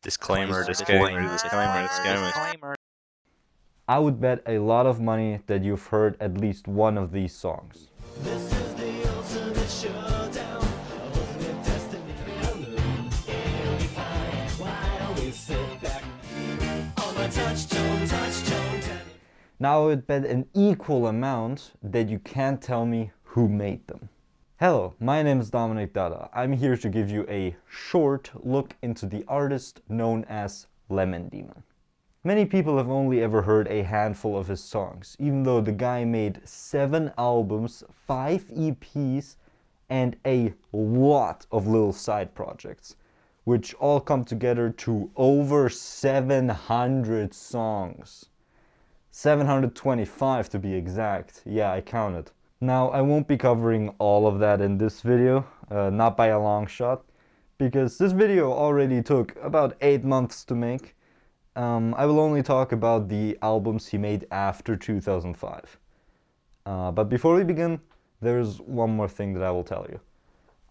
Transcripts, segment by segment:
Disclaimer, disclaimer, disclaimer, disclaimer. I would bet a lot of money that you've heard at least one of these songs. This is the ultimate showdown of ultimate destiny. It'll be fine while we sit back on my touch tone. Now I would bet an equal amount that you can't tell me who made them. Hello, my name is domenicdada. I'm here to give you a short look into the artist known as Lemon Demon. Many people have only ever heard a handful of his songs, even though the guy made 7 albums, 5 EPs, and a lot of little side projects, which all come together to over 700 songs. 725 to be exact. Yeah, I counted. Now, I won't be covering all of that in this video, not by a long shot, because this video already took about 8 months to make. I will only talk about the albums he made after 2005. But before we begin, there's one more thing that I will tell you.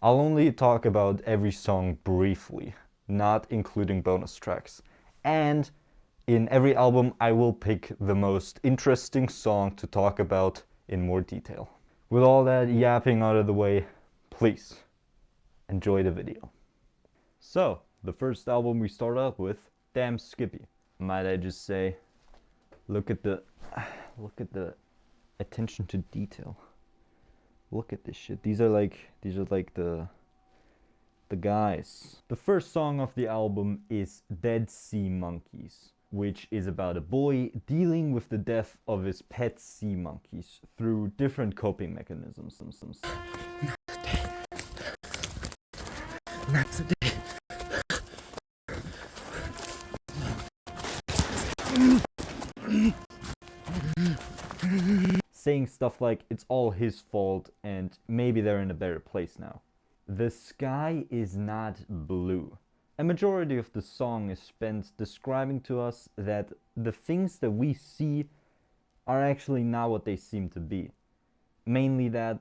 I'll only talk about every song briefly, not including bonus tracks. And in every album, I will pick the most interesting song to talk about in more detail. With all that yapping out of the way, please enjoy the video. So, the first album we start out with, Damn Skippy. Might I just say, look at the attention to detail. Look at this shit. These are like the guys. The first song of the album is Dead Sea Monkeys, which is about a boy dealing with the death of his pet sea monkeys through different coping mechanisms. Not today. Saying stuff like it's all his fault and maybe they're in a better place now. The sky is not blue. A majority of the song is spent describing to us that the things that we see are actually not what they seem to be. Mainly that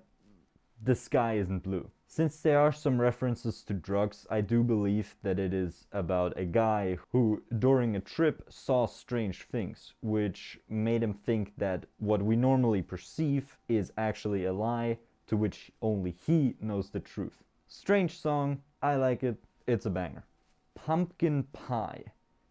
the sky isn't blue. Since there are some references to drugs, I do believe that it is about a guy who, during a trip, saw strange things, which made him think that what we normally perceive is actually a lie, to which only he knows the truth. Strange song, I like it, it's a banger. Pumpkin Pie.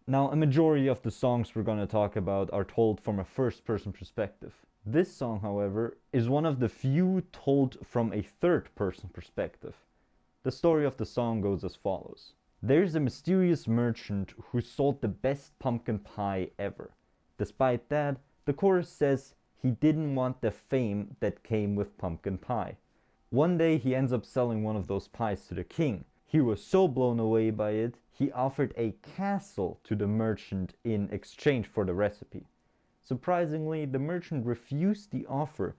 Now, a majority of the songs we're gonna talk about are told from a first-person perspective. This song, however, is one of the few told from a third-person perspective. The story of the song goes as follows. There's a mysterious merchant who sold the best pumpkin pie ever. Despite that, the chorus says he didn't want the fame that came with pumpkin pie. One day he ends up selling one of those pies to the king. He was so blown away by it, he offered a castle to the merchant in exchange for the recipe. Surprisingly, the merchant refused the offer,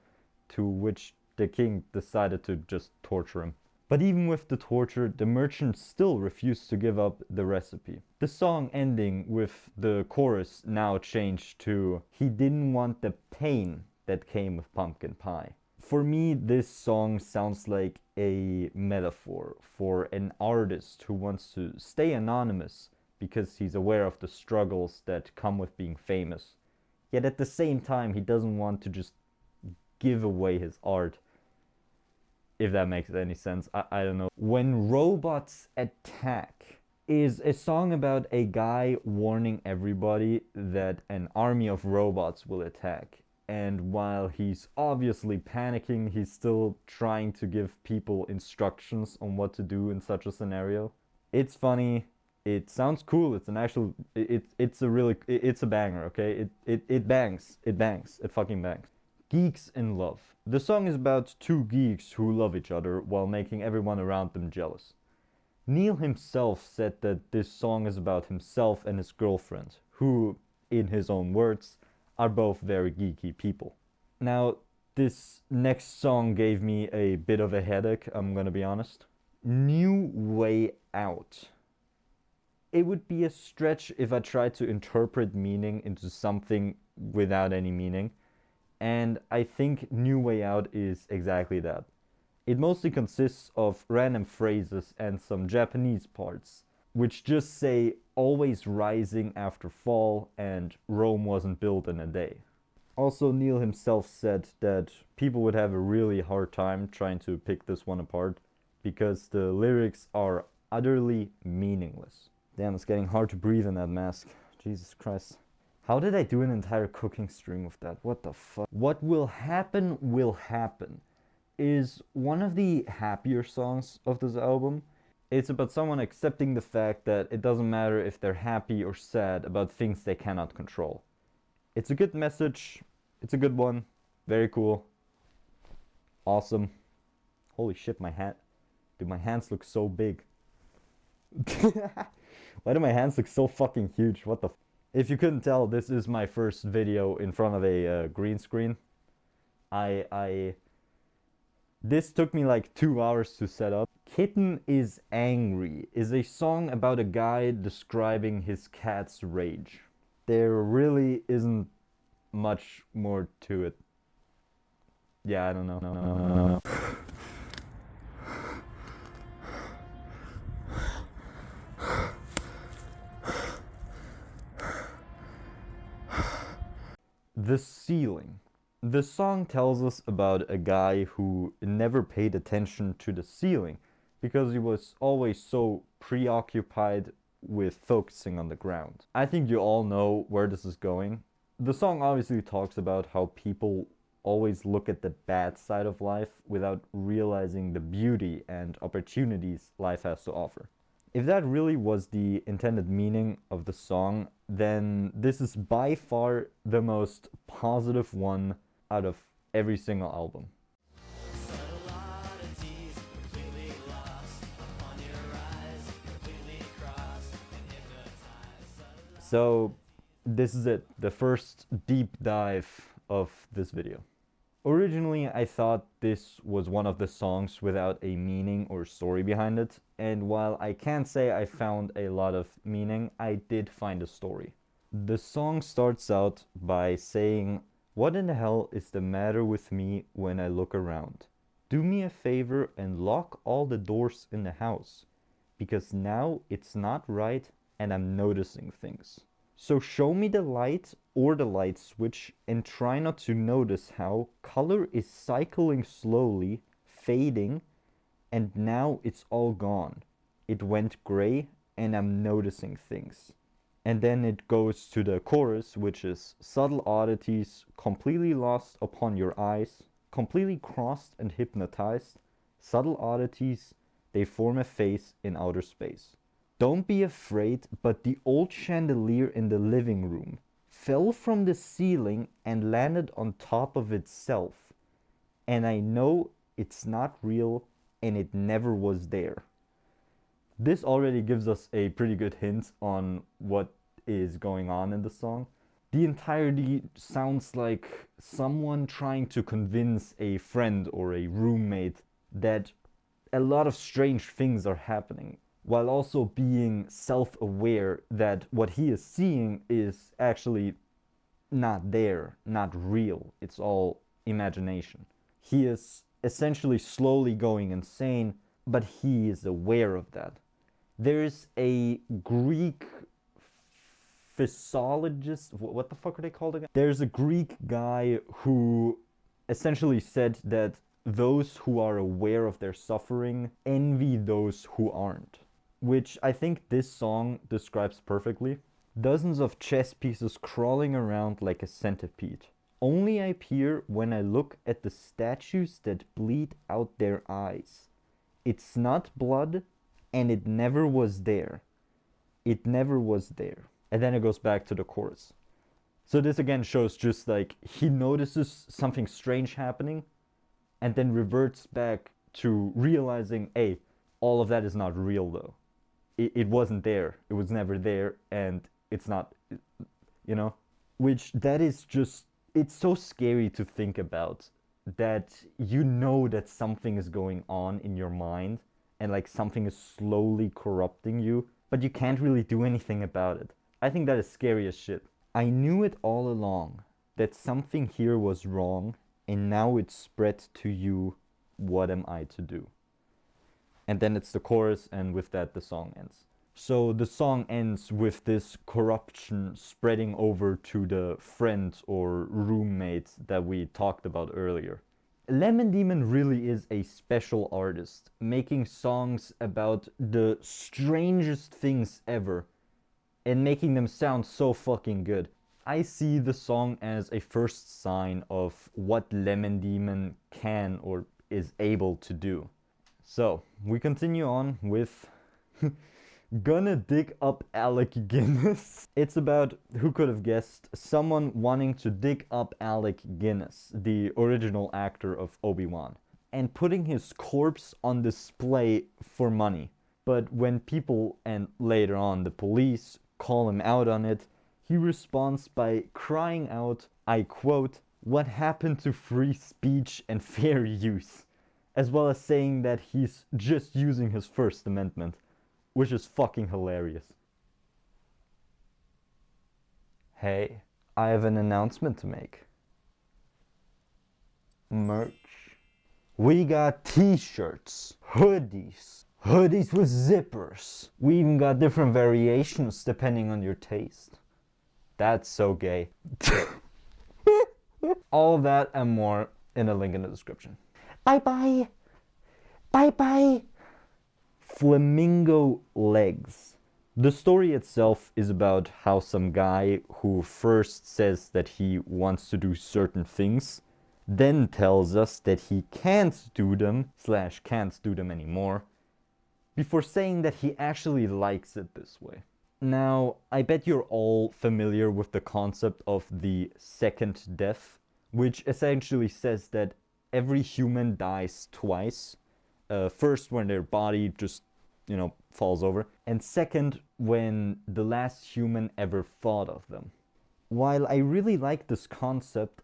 to which the king decided to just torture him. But even with the torture, the merchant still refused to give up the recipe. The song ending with the chorus now changed to he didn't want the pain that came with pumpkin pie. For me, this song sounds like a metaphor for an artist who wants to stay anonymous because he's aware of the struggles that come with being famous. Yet at the same time, he doesn't want to just give away his art. If that makes any sense, I don't know. When Robots Attack is a song about a guy warning everybody that an army of robots will attack. And while he's obviously panicking, he's still trying to give people instructions on what to do in such a scenario. It's funny. It sounds cool. It's an actual. It's a banger. Okay. It bangs. It bangs. It fucking bangs. Geeks in Love. The song is about 2 geeks who love each other while making everyone around them jealous. Neil himself said that this song is about himself and his girlfriend, who, in his own words, are both very geeky people. Now, this next song gave me a bit of a headache, I'm gonna be honest. New Way Out. It would be a stretch if I tried to interpret meaning into something without any meaning, and I think New Way Out is exactly that. It mostly consists of random phrases and some Japanese parts, which just say always rising after fall, and Rome wasn't built in a day. Also, Neil himself said that people would have a really hard time trying to pick this one apart because the lyrics are utterly meaningless. Damn, it's getting hard to breathe in that mask. Jesus Christ. How did I do an entire cooking stream with that? What the fuck? What Will Happen is one of the happier songs of this album. It's about someone accepting the fact that it doesn't matter if they're happy or sad about things they cannot control. It's a good message. It's a good one. Very cool. Awesome. Holy shit, my hat. Dude, my hands look so big. Why do my hands look so fucking huge? What the f? If you couldn't tell, this is my first video in front of a green screen. This took me like 2 hours to set up. Kitten is Angry is a song about a guy describing his cat's rage. There really isn't much more to it. Yeah, I don't know. No. The Ceiling. The song tells us about a guy who never paid attention to the ceiling because he was always so preoccupied with focusing on the ground. I think you all know where this is going. The song obviously talks about how people always look at the bad side of life without realizing the beauty and opportunities life has to offer. If that really was the intended meaning of the song, then this is by far the most positive one out of every single album. So this is it, the first deep dive of this video. Originally, I thought this was one of the songs without a meaning or story behind it, and while I can't say I found a lot of meaning, I did find a story. The song starts out by saying, "What in the hell is the matter with me when I look around? Do me a favor and lock all the doors in the house, because now it's not right and I'm noticing things. So show me the light or the light switch and try not to notice how color is cycling slowly, fading, and now it's all gone. It went gray and I'm noticing things." And then it goes to the chorus, which is, "Subtle oddities, completely lost upon your eyes, completely crossed and hypnotized. Subtle oddities, they form a face in outer space. Don't be afraid, but the old chandelier in the living room fell from the ceiling and landed on top of itself. And I know it's not real and it never was there." This already gives us a pretty good hint on what is going on in the song. The entirety sounds like someone trying to convince a friend or a roommate that a lot of strange things are happening, while also being self-aware that what he is seeing is actually not there, not real. It's all imagination. He is essentially slowly going insane, but he is aware of that. There's a Greek physiologist, what the fuck are they called again? There's a Greek guy who essentially said that those who are aware of their suffering envy those who aren't, which I think this song describes perfectly. Dozens of chess pieces crawling around like a centipede. Only I appear when I look at the statues that bleed out their eyes. It's not blood, and it never was there. It never was there. And then it goes back to the chorus. So this again shows just like he notices something strange happening and then reverts back to realizing, hey, all of that is not real though. It wasn't there. It was never there, and it's not, you know? Which that is just, it's so scary to think about, that you know that something is going on in your mind and like something is slowly corrupting you, but you can't really do anything about it. I think that is scary as shit. "I knew it all along, that something here was wrong, and now it's spread to you. What am I to do?" And then it's the chorus, and with that the song ends. So the song ends with this corruption spreading over to the friend or roommate that we talked about earlier. Lemon Demon really is a special artist, making songs about the strangest things ever and making them sound so fucking good. I see the song as a first sign of what Lemon Demon can or is able to do. So, we continue on with Gonna Dig Up Alec Guinness. It's about, who could have guessed, someone wanting to dig up Alec Guinness, the original actor of Obi-Wan, and putting his corpse on display for money. But when people, and later on the police, call him out on it, he responds by crying out, I quote, "What happened to free speech and fair use?" As well as saying that he's just using his First Amendment, which is fucking hilarious. Hey, I have an announcement to make. Merch. We got t-shirts, hoodies with zippers. We even got different variations depending on your taste. That's so gay. All that and more in a link in the description. Bye bye. Bye bye. Flamingo Legs. The story itself is about how some guy who first says that he wants to do certain things, then tells us that he can't do them / can't do them anymore, before saying that he actually likes it this way. Now, I bet you're all familiar with the concept of the second death, which essentially says that every human dies twice. First, when their body just, falls over. And second, when the last human ever thought of them. While I really like this concept,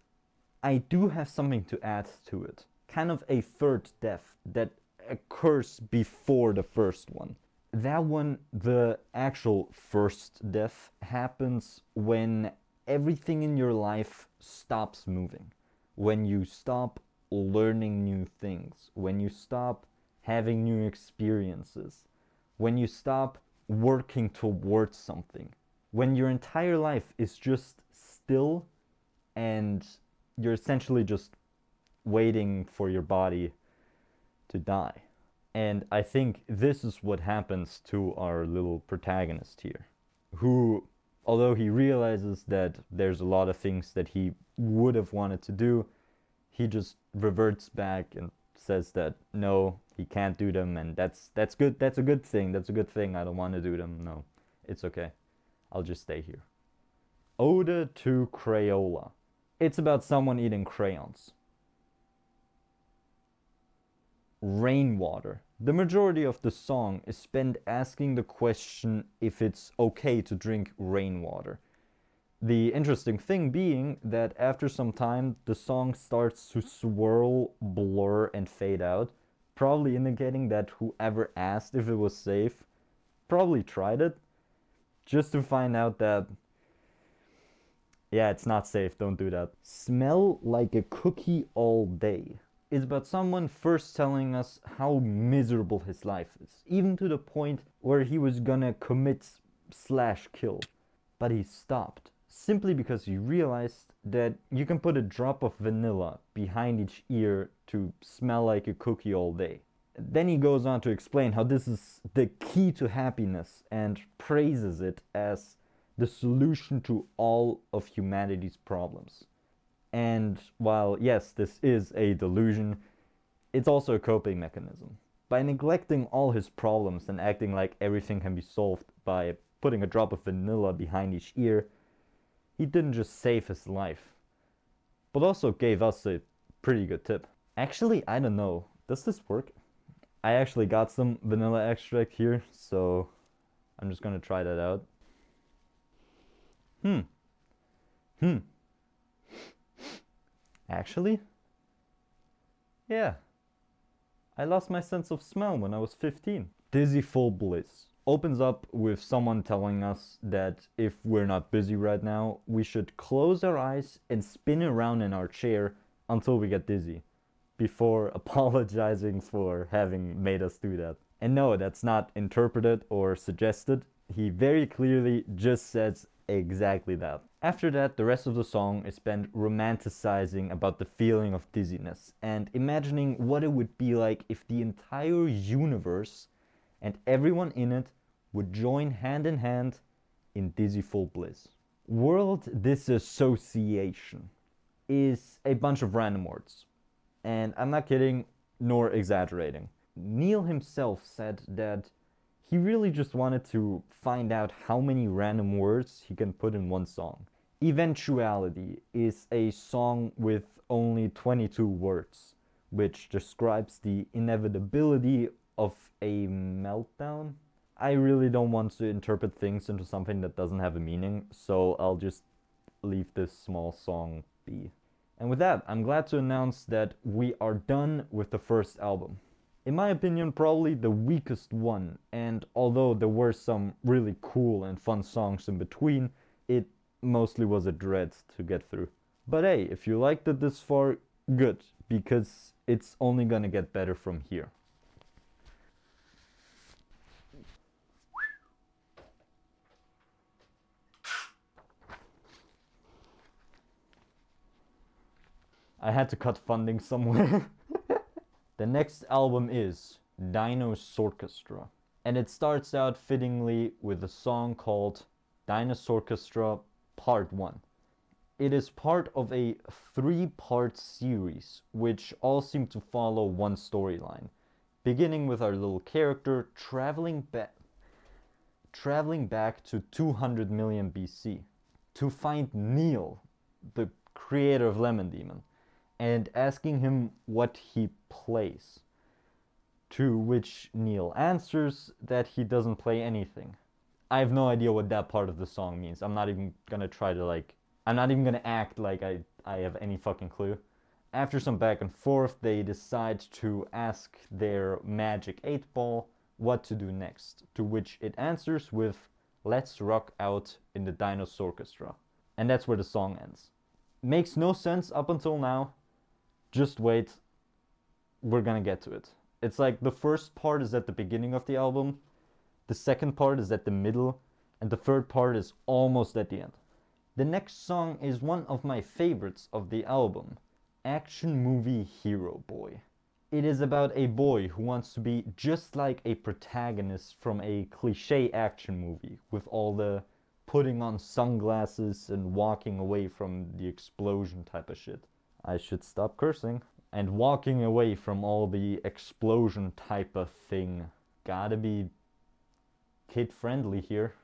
I do have something to add to it. Kind of a third death that occurs before the first one. That one, the actual first death, happens when everything in your life stops moving. When you stop learning new things. When you stop having new experiences. When you stop working towards something. When your entire life is just still and you're essentially just waiting for your body to die. And I think this is what happens to our little protagonist here, who, although he realizes that there's a lot of things that he would have wanted to do, he just reverts back and says that no, he can't do them, and that's good. That's a good thing. That's a good thing. I don't want to do them. No, it's okay. I'll just stay here. Ode to Crayola. It's about someone eating crayons. Rainwater. The majority of the song is spent asking the question if it's okay to drink rainwater. The interesting thing being that after some time, the song starts to swirl, blur, and fade out, probably indicating that whoever asked if it was safe probably tried it, just to find out that, yeah, it's not safe, don't do that. Smell Like a Cookie All Day is about someone first telling us how miserable his life is, even to the point where he was gonna commit / kill, but he stopped. Simply because he realized that you can put a drop of vanilla behind each ear to smell like a cookie all day. Then he goes on to explain how this is the key to happiness and praises it as the solution to all of humanity's problems. And while, yes, this is a delusion, it's also a coping mechanism. By neglecting all his problems and acting like everything can be solved by putting a drop of vanilla behind each ear, he didn't just save his life, but also gave us a pretty good tip. Actually, I don't know. Does this work? I actually got some vanilla extract here, so I'm just gonna try that out. Actually, yeah. I lost my sense of smell when I was 15. Dizzyful Bliss opens up with someone telling us that if we're not busy right now, we should close our eyes and spin around in our chair until we get dizzy, before apologizing for having made us do that. And no, that's not interpreted or suggested. He very clearly just says exactly that. After that, the rest of the song is spent romanticizing about the feeling of dizziness and imagining what it would be like if the entire universe and everyone in it would join hand in hand in dizzyful bliss. World disassociation is a bunch of random words. And I'm not kidding nor exaggerating. Neil himself said that he really just wanted to find out how many random words he can put in one song. Eventuality is a song with only 22 words, which describes the inevitability of a meltdown. I really don't want to interpret things into something that doesn't have a meaning, so I'll just leave this small song be. And with that, I'm glad to announce that we are done with the first album. In my opinion, probably the weakest one, and although there were some really cool and fun songs in between, it mostly was a dread to get through. But hey, if you liked it this far, good, because it's only gonna get better from here. I had to cut funding somewhere. The next album is Dinosorchestra, and it starts out fittingly with a song called Dinosorchestra Part 1. It is part of a 3-part series, which all seem to follow one storyline, beginning with our little character traveling back to 200 million BC to find Neil, the creator of Lemon Demon, and asking him what he plays. To which Neil answers that he doesn't play anything. I have no idea what that part of the song means. I'm not even gonna act like I have any fucking clue. After some back and forth, they decide to ask their magic 8-ball what to do next. To which it answers with, "Let's rock out in the Dinosorchestra." And that's where the song ends. Makes no sense up until now. Just wait, we're gonna get to it. It's like the first part is at the beginning of the album, the second part is at the middle, and the third part is almost at the end. The next song is one of my favorites of the album, Action Movie Hero Boy. It is about a boy who wants to be just like a protagonist from a cliche action movie, with all the putting on sunglasses and walking away from the explosion type of shit. I should stop cursing. And walking away from all the explosion type of thing. Gotta be kid friendly here.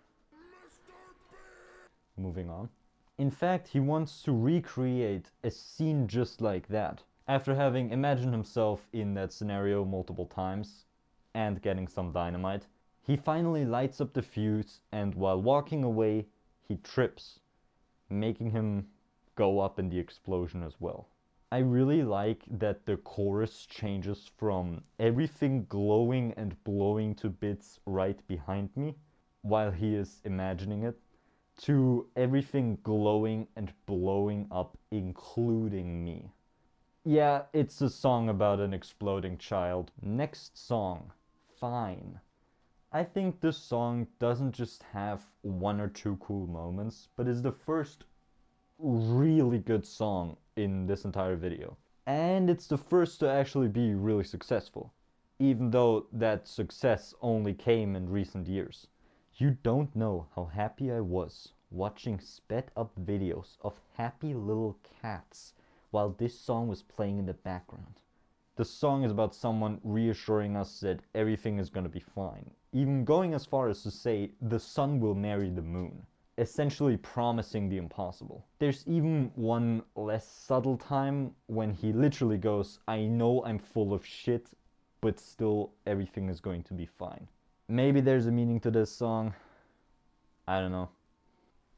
Moving on. In fact, he wants to recreate a scene just like that. After having imagined himself in that scenario multiple times and getting some dynamite, he finally lights up the fuse, and while walking away, he trips, making him go up in the explosion as well. I really like that the chorus changes from everything glowing and blowing to bits right behind me while he is imagining it, to everything glowing and blowing up including me. Yeah, it's a song about an exploding child. Next song, Fine. I think this song doesn't just have 1 or 2 cool moments, but is the first really good song in this entire video. And it's the first to actually be really successful, even though that success only came in recent years. You don't know how happy I was watching sped up videos of happy little cats while this song was playing in the background. The song is about someone reassuring us that everything is gonna be fine, even going as far as to say the sun will marry the moon, essentially promising the impossible. There's even one less subtle time when he literally goes, "I know I'm full of shit, but still everything is going to be fine." Maybe there's a meaning to this song. I don't know.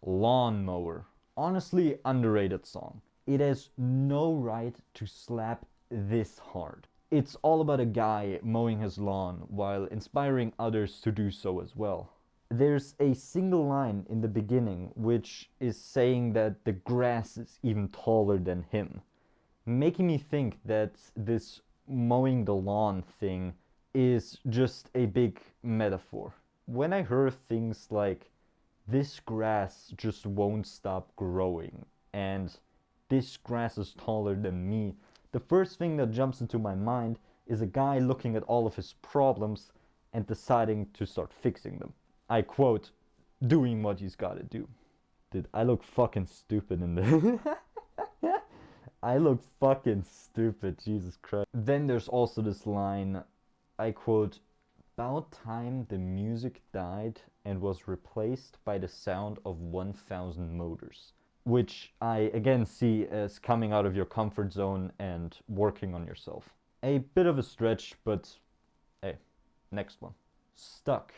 Lawnmower. Honestly, underrated song. It has no right to slap this hard. It's all about a guy mowing his lawn while inspiring others to do so as well. There's a single line in the beginning which is saying that the grass is even taller than him, making me think that this mowing the lawn thing is just a big metaphor. When I heard things like, this grass just won't stop growing, and this grass is taller than me, the first thing that jumps into my mind is a guy looking at all of his problems and deciding to start fixing them. I quote, doing what he's gotta do. Dude, I look fucking stupid in this. I look fucking stupid, Jesus Christ. Then there's also this line, I quote, about time the music died and was replaced by the sound of 1,000 motors. Which I again see as coming out of your comfort zone and working on yourself. A bit of a stretch, but hey, next one. Stuck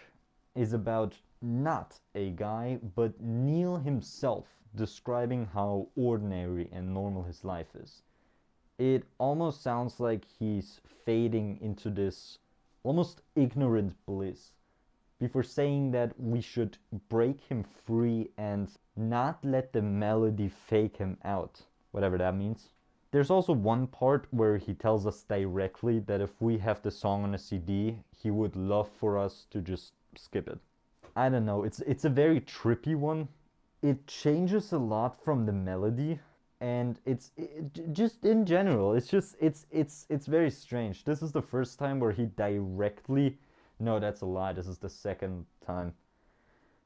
is about not a guy, but Neil himself describing how ordinary and normal his life is. It almost sounds like he's fading into this almost ignorant bliss before saying that we should break him free and not let the melody fake him out, whatever that means. There's also one part where he tells us directly that if we have the song on a CD, he would love for us to just skip it. I don't know, it's a very trippy one. It changes a lot from the melody, and just in general, it's very strange. This is the first time where he directly, no, that's a lie, this is the second time.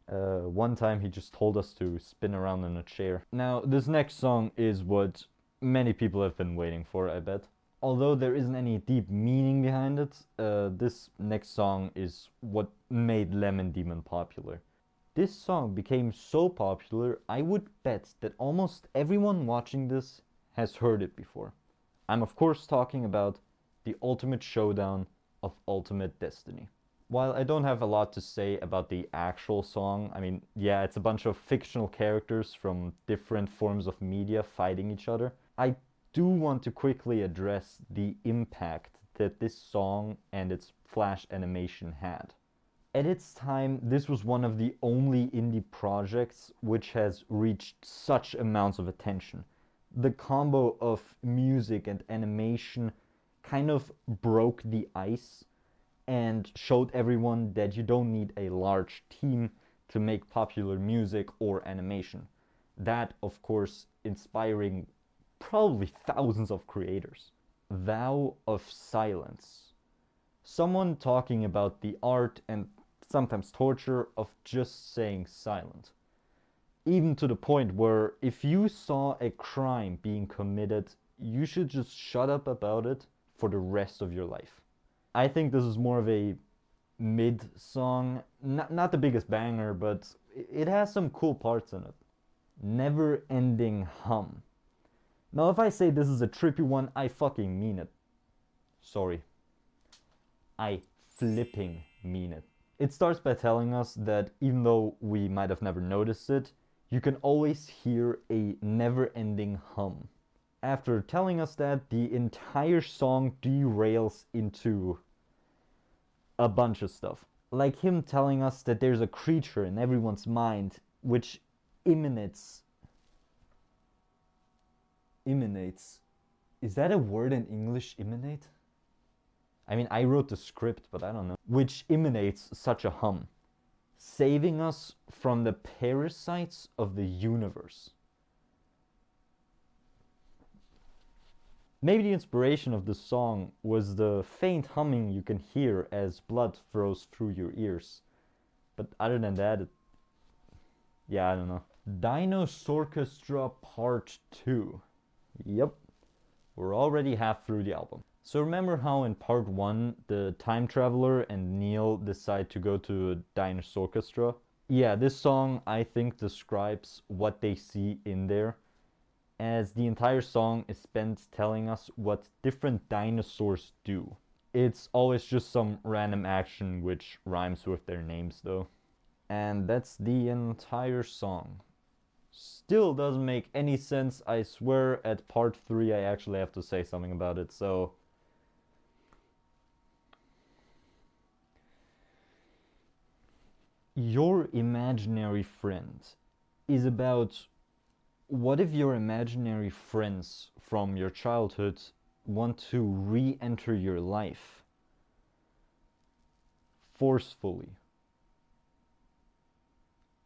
One time he just told us to spin around in a chair. Now, this next song is what many people have been waiting for, I bet. Although there isn't any deep meaning behind it, this next song is what made Lemon Demon popular. This song became so popular, I would bet that almost everyone watching this has heard it before. I'm of course talking about the ultimate showdown of Ultimate Destiny. While I don't have a lot to say about the actual song, I mean, yeah, it's a bunch of fictional characters from different forms of media fighting each other, I do want to quickly address the impact that this song and its Flash animation had. At its time, this was one of the only indie projects which has reached such amounts of attention. The combo of music and animation kind of broke the ice and showed everyone that you don't need a large team to make popular music or animation. That, of course, inspiring probably thousands of creators. Vow of Silence. Someone talking about the art and sometimes torture of just saying silent. Even to the point where if you saw a crime being committed, you should just shut up about it for the rest of your life. I think this is more of a mid song, not the biggest banger, but it has some cool parts in it. Never Ending Hum. Now if I say this is a trippy one, I fucking mean it. Sorry. I flipping mean it. It starts by telling us that even though we might have never noticed it, you can always hear a never-ending hum. After telling us that, the entire song derails into a bunch of stuff. Like him telling us that there's a creature in everyone's mind which emanates. Is that a word in English, emanate? I mean, I wrote the script, but I don't know. Which emanates such a hum, saving us from the parasites of the universe. Maybe the inspiration of the song was the faint humming you can hear as blood flows through your ears. But other than that, yeah, I don't know. Dinosorchestra Part 2. Yep, we're already half through the album. So remember how in part 1 the time traveler and Neil decide to go to a Dinosorchestra? Yeah, this song I think describes what they see in there, as the entire song is spent telling us what different dinosaurs do. It's always just some random action which rhymes with their names though. And that's the entire song. Still doesn't make any sense. I swear at part 3 I actually have to say something about it, so Your Imaginary Friend is about what if your imaginary friends from your childhood want to re-enter your life? forcefully.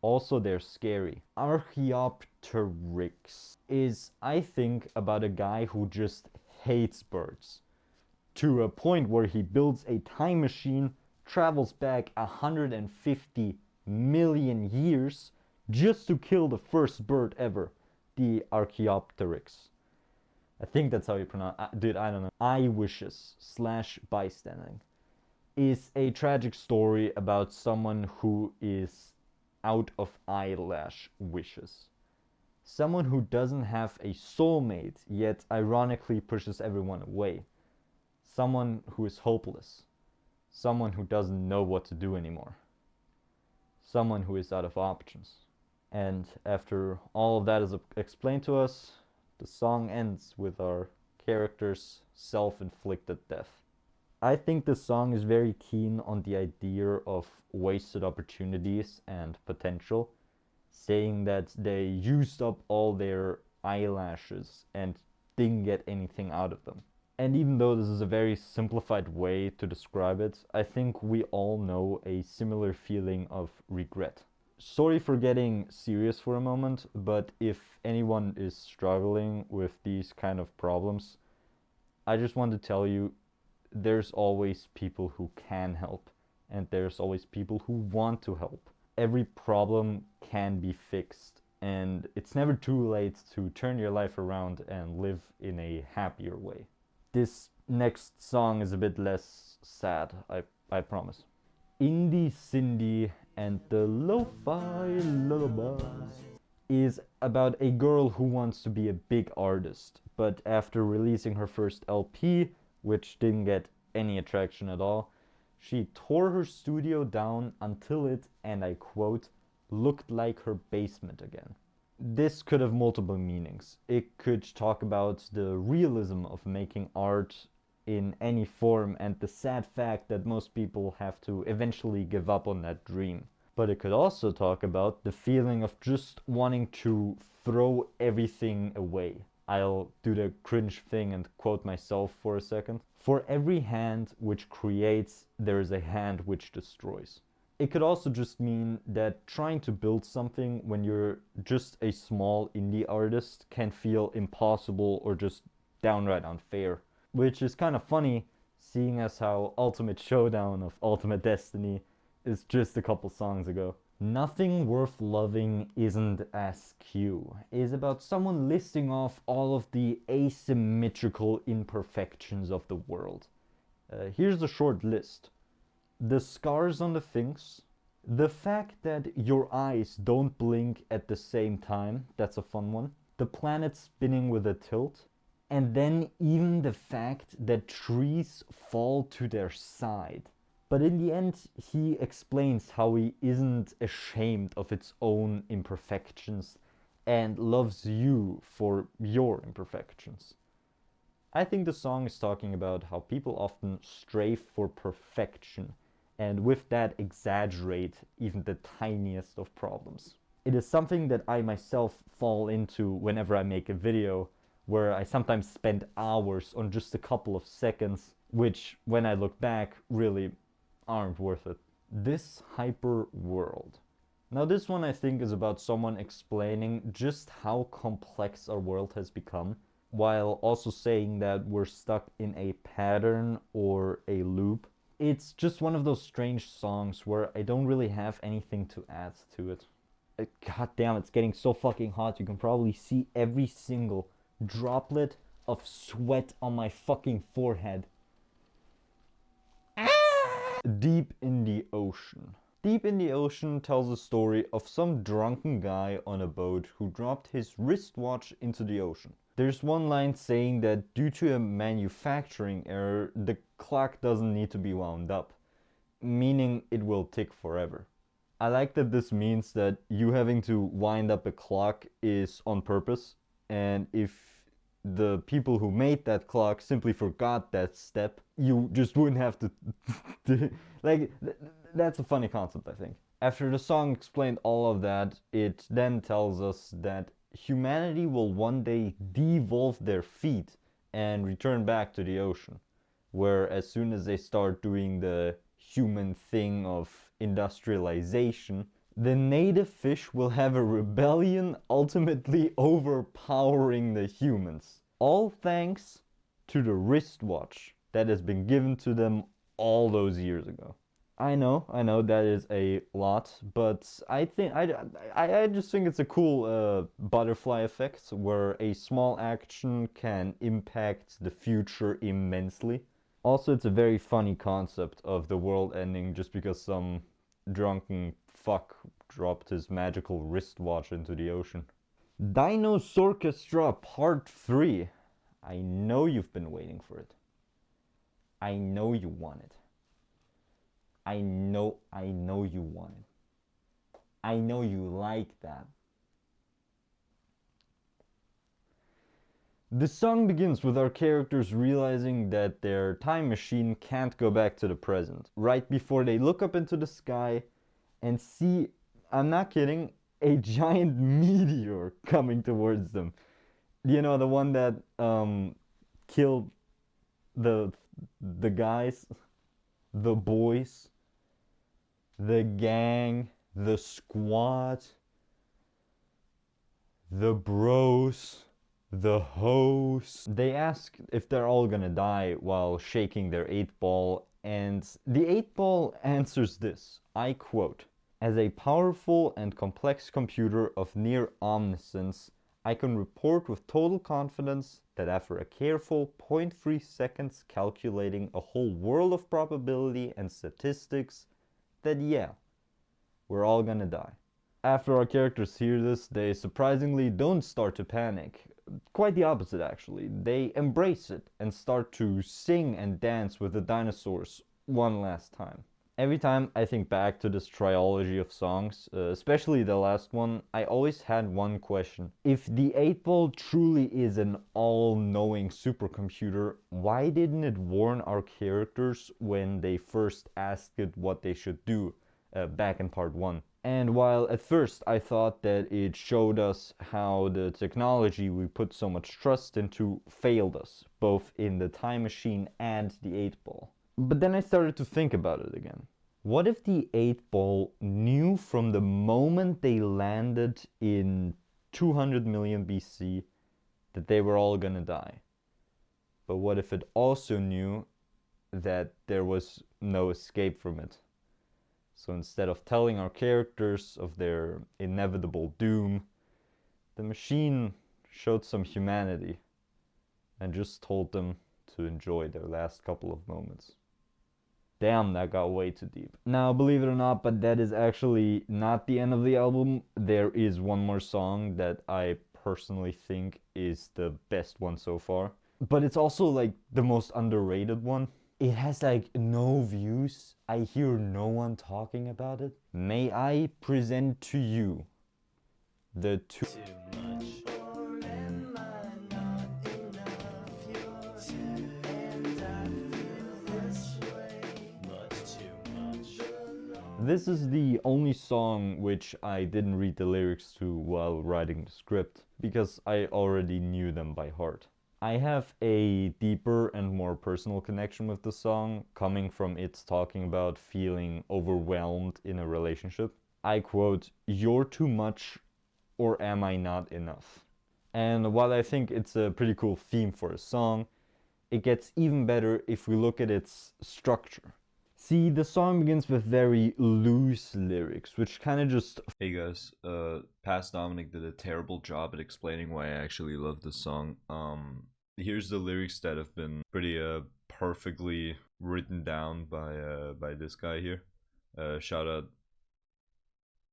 Also, they're scary. Archaeopteryx is, I think, about a guy who just hates birds. To a point where he builds a time machine, travels back 150 million years just to kill the first bird ever, the Archaeopteryx. I think that's how you pronounce it. Dude, I don't know. Eye wishes / bystanding is a tragic story about someone who is out of eyelash wishes. Someone who doesn't have a soulmate, yet ironically pushes everyone away. Someone who is hopeless. Someone who doesn't know what to do anymore. Someone who is out of options. And after all of that is explained to us, the song ends with our character's self-inflicted death. I think the song is very keen on the idea of wasted opportunities and potential, saying that they used up all their eyelashes and didn't get anything out of them. And even though this is a very simplified way to describe it, I think we all know a similar feeling of regret. Sorry for getting serious for a moment, but if anyone is struggling with these kind of problems, I just want to tell you, there's always people who can help, and there's always people who want to help. Every problem can be fixed, and it's never too late to turn your life around and live in a happier way. This next song is a bit less sad, I promise. Indie Cindy and the Lo-Fi Lullabies is about a girl who wants to be a big artist, but after releasing her first LP, which didn't get any attraction at all, she tore her studio down until it, and I quote, looked like her basement again. This could have multiple meanings. It could talk about the realism of making art in any form and the sad fact that most people have to eventually give up on that dream. But it could also talk about the feeling of just wanting to throw everything away. I'll do the cringe thing and quote myself for a second. For every hand which creates, there is a hand which destroys. It could also just mean that trying to build something when you're just a small indie artist can feel impossible or just downright unfair. Which is kind of funny, seeing as how Ultimate Showdown of Ultimate Destiny is just a couple songs ago. Nothing Worth Loving Isn't Askew is about someone listing off all of the asymmetrical imperfections of the world. Here's a short list. The scars on the things, the fact that your eyes don't blink at the same time, that's a fun one, the planet spinning with a tilt, and then even the fact that trees fall to their side. But in the end, he explains how he isn't ashamed of its own imperfections and loves you for your imperfections. I think the song is talking about how people often strafe for perfection and with that exaggerate even the tiniest of problems. It is something that I myself fall into whenever I make a video, where I sometimes spend hours on just a couple of seconds, which when I look back really aren't worth it. This Hyper World. Now this one I think is about someone explaining just how complex our world has become, while also saying that we're stuck in a pattern or a loop. It's just one of those strange songs where I don't really have anything to add to it. God damn, it's getting so fucking hot. You can probably see every single droplet of sweat on my fucking forehead. Deep in the Ocean. Deep in the Ocean tells a story of some drunken guy on a boat who dropped his wristwatch into the ocean. There's one line saying that due to a manufacturing error, the clock doesn't need to be wound up, meaning it will tick forever. I like that this means that you having to wind up a clock is on purpose, and if the people who made that clock simply forgot that step, you just wouldn't have to that's a funny concept, I think. After the song explained all of that, it then tells us that humanity will one day devolve their feet and return back to the ocean, where as soon as they start doing the human thing of industrialization, the native fish will have a rebellion ultimately overpowering the humans. All thanks to the wristwatch that has been given to them all those years ago. I know that is a lot, but I just think it's a cool butterfly effect where a small action can impact the future immensely. Also, it's a very funny concept of the world ending just because some drunken fuck dropped his magical wristwatch into the ocean. Dinosorchestra Part 3. I know you've been waiting for it. I know you want it. I know you want it. I know you like that. The song begins with our characters realizing that their time machine can't go back to the present. Right before they look up into the sky and see, I'm not kidding, a giant meteor coming towards them. You know, the one that killed the guys, the boys, the gang, the squad, the bros, the hoes. They ask if they're all gonna die while shaking their 8-ball, and the 8-ball answers this. I quote, "As a powerful and complex computer of near omniscience, I can report with total confidence that after a careful 0.3 seconds calculating a whole world of probability and statistics, that yeah, we're all gonna die." After our characters hear this, they surprisingly don't start to panic. Quite the opposite, actually. They embrace it and start to sing and dance with the dinosaurs one last time. Every time I think back to this trilogy of songs, especially the last one, I always had one question. If the 8-ball truly is an all-knowing supercomputer, why didn't it warn our characters when they first asked it what they should do back in part 1? And while at first I thought that it showed us how the technology we put so much trust into failed us, both in the time machine and the 8-ball. But then I started to think about it again. What if the 8-ball knew from the moment they landed in 200 million BC that they were all gonna die? But what if it also knew that there was no escape from it? So instead of telling our characters of their inevitable doom, the machine showed some humanity and just told them to enjoy their last couple of moments. Damn, that got way too deep. Now, believe it or not, but that is actually not the end of the album. There is one more song that I personally think is the best one so far. But it's also like the most underrated one. It has like no views. I hear no one talking about it. May I present to you the two... Too much. Or am I not enough? You're too, and I feel this way. Much too much. This is the only song which I didn't read the lyrics to while writing the script, because I already knew them by heart. I have a deeper and more personal connection with the song, coming from it talking about feeling overwhelmed in a relationship. I quote, "You're too much, or am I not enough?" And while I think it's a pretty cool theme for a song, it gets even better if we look at its structure. See, the song begins with very loose lyrics, which kind of just... Hey guys, past Dominic did a terrible job at explaining why I actually love this song. Here's the lyrics that have been pretty perfectly written down by this guy here. Shout out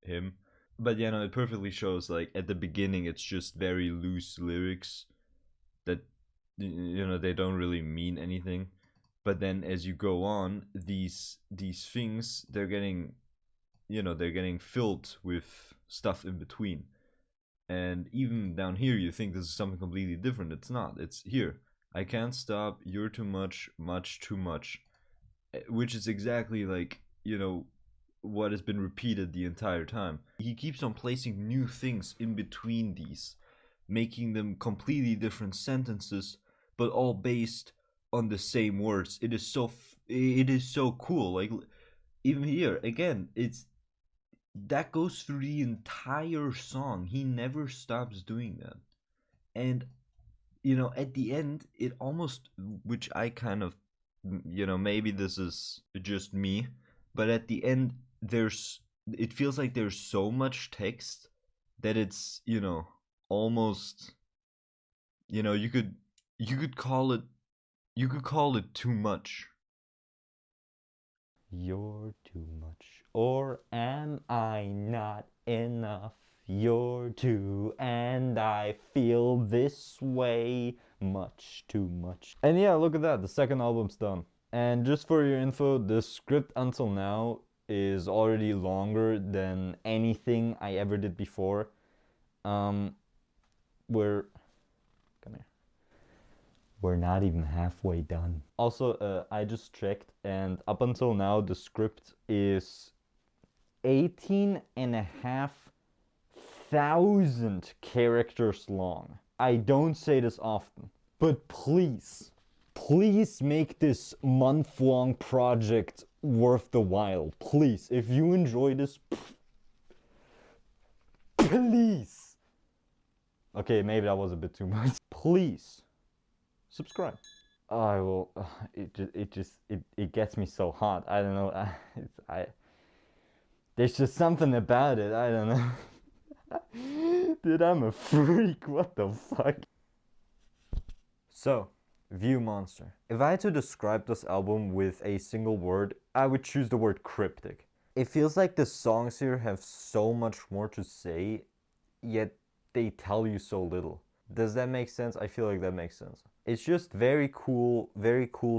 him. But yeah, no, it perfectly shows, like, at the beginning it's just very loose lyrics that, you know, they don't really mean anything. But then as you go on, these things, they're getting, you know, they're getting filled with stuff in between. And even down here you think this is something completely different. It's not. It's here. I can't stop, you're too much too much. Which is exactly like, you know, what has been repeated the entire time. He keeps on placing new things in between these, making them completely different sentences, but all based on the same words. It is so cool. Like, even here again, it's that goes through the entire song. He never stops doing that. And at the end, it almost, which I kind of, maybe this is just me, but at the end, it feels like there's so much text that it's, almost, you could call it, too much. You're too much, or am I not enough? You're too, and I feel this way much too much. And yeah, look at that, the second album's done. And just for your info, the script until now is already longer than anything I ever did before. We're come here. We're not even halfway done. Also, I just checked, and up until now, the script is 18,500 characters long. I don't say this often, but please make this month-long project worth the while. Please, if you enjoy this, please. Okay, maybe that was a bit too much. Please subscribe. I will. It gets me so hot. I don't know. There's just something about it. I don't know. Dude, I'm a freak. What the fuck? So, View Monster. If I had to describe this album with a single word, I would choose the word cryptic. It feels like the songs here have so much more to say, yet they tell you so little. Does that make sense? I feel like that makes sense. It's just very cool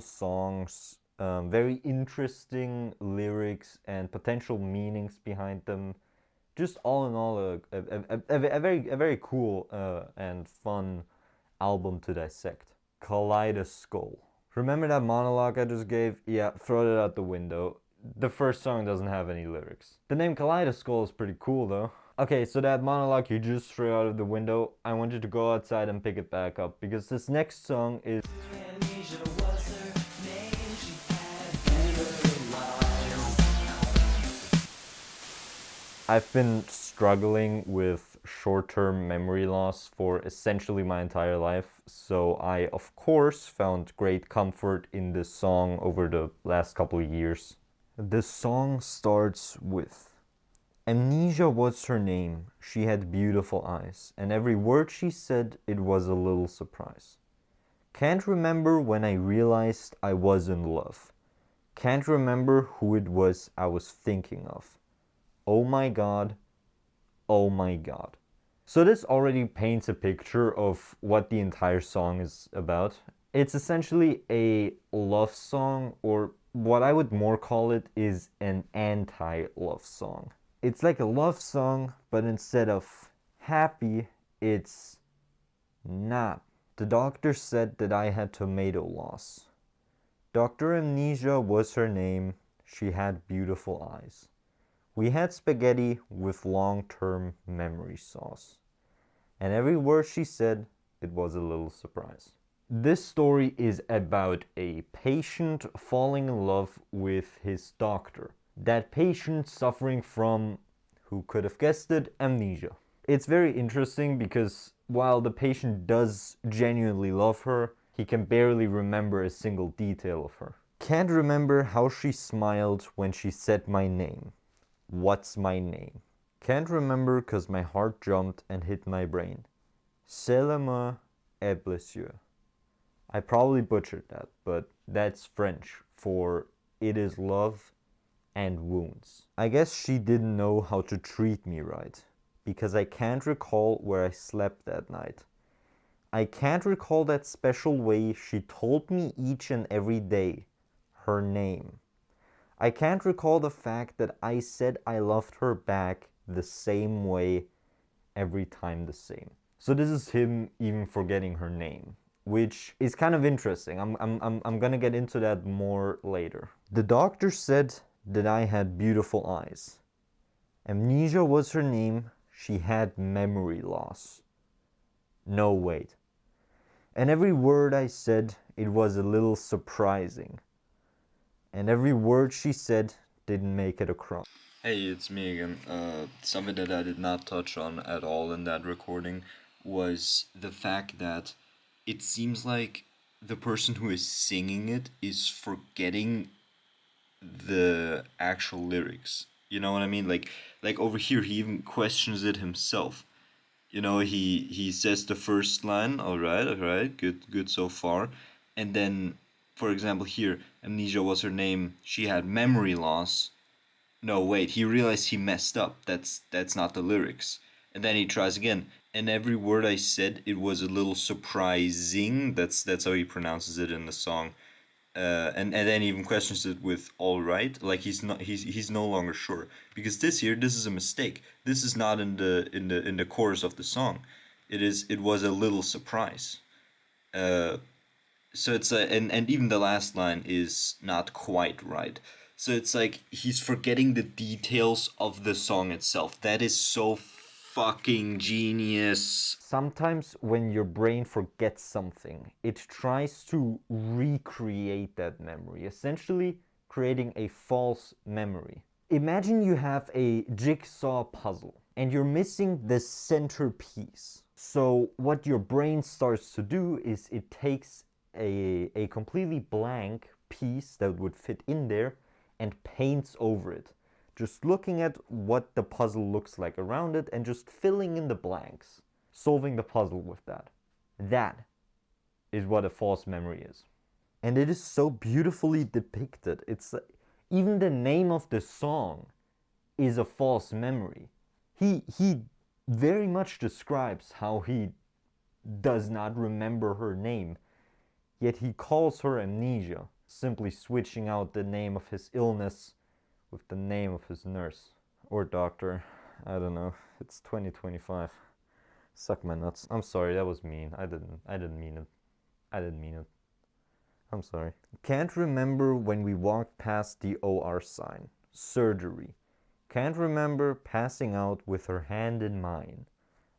songs, very interesting lyrics and potential meanings behind them. Just all in all, a very cool and fun album to dissect. Kaleidoscope. Remember that monologue I just gave? Yeah, throw it out the window. The first song doesn't have any lyrics. The name Kaleidoscope is pretty cool though. Okay, so that monologue you just threw out of the window, I want you to go outside and pick it back up, because this next song is... I've been struggling with short-term memory loss for essentially my entire life, so I of course found great comfort in this song over the last couple of years. This song starts with: Amnesia was her name, she had beautiful eyes, and every word she said, it was a little surprise. Can't remember when I realized I was in love. Can't remember who it was I was thinking of. Oh my god, oh my god. So this already paints a picture of what the entire song is about. It's essentially a love song, or what I would more call it is an anti-love song. It's like a love song, but instead of happy, it's not. The doctor said that I had tomato loss. Dr. Amnesia was her name. She had beautiful eyes. We had spaghetti with long-term memory sauce. And every word she said, it was a little surprise. This story is about a patient falling in love with his doctor. That patient suffering from, who could have guessed it, amnesia. It's very interesting because while the patient does genuinely love her, he can barely remember a single detail of her. Can't remember how she smiled when she said my name. What's my name? Can't remember cause my heart jumped and hit my brain. C'est l'amour et blessure. I probably butchered that, but that's French for it is love and wounds. I guess she didn't know how to treat me right, because I can't recall where I slept that night. I can't recall that special way she told me each and every day her name. I can't recall the fact that I said I loved her back the same way every time the same. So this is him even forgetting her name, which is kind of interesting. I'm gonna get into that more later. The doctor said that I had beautiful eyes. Amnesia was her name. She had memory loss. No, wait. And every word I said, it was a little surprising. And every word she said, didn't make it across. Hey, it's me again. Something that I did not touch on at all in that recording was the fact that it seems like the person who is singing it is forgetting the actual lyrics. You know what I mean? Like over here, he even questions it himself. You know, he says the first line, all right, good so far, and then, for example, here, Amnesia was her name. She had memory loss. No, wait, he realized he messed up. That's not the lyrics. And then he tries again. And every word I said, it was a little surprising. That's how he pronounces it in the song. And then he even questions it with all right, like he's no longer sure, because this is a mistake. This is not in the chorus of the song. It was a little surprise. Uh, so it's and even the last line is not quite right. So it's like he's forgetting the details of the song itself. That is so fucking genius. Sometimes when your brain forgets something, it tries to recreate that memory, essentially creating a false memory. Imagine you have a jigsaw puzzle and you're missing the centerpiece. So what your brain starts to do is it takes a completely blank piece that would fit in there and paints over it, just looking at what the puzzle looks like around it and just filling in the blanks, solving the puzzle with that. That is what a false memory is. And it is so beautifully depicted. It's even the name of the song is a false memory. He very much describes how he does not remember her name, yet he calls her Amnesia, simply switching out the name of his illness with the name of his nurse or doctor. I don't know. It's 2025. Suck my nuts. I'm sorry, that was mean. I didn't mean it. I didn't mean it. I'm sorry. Can't remember when we walked past the OR sign. Surgery. Can't remember passing out with her hand in mine.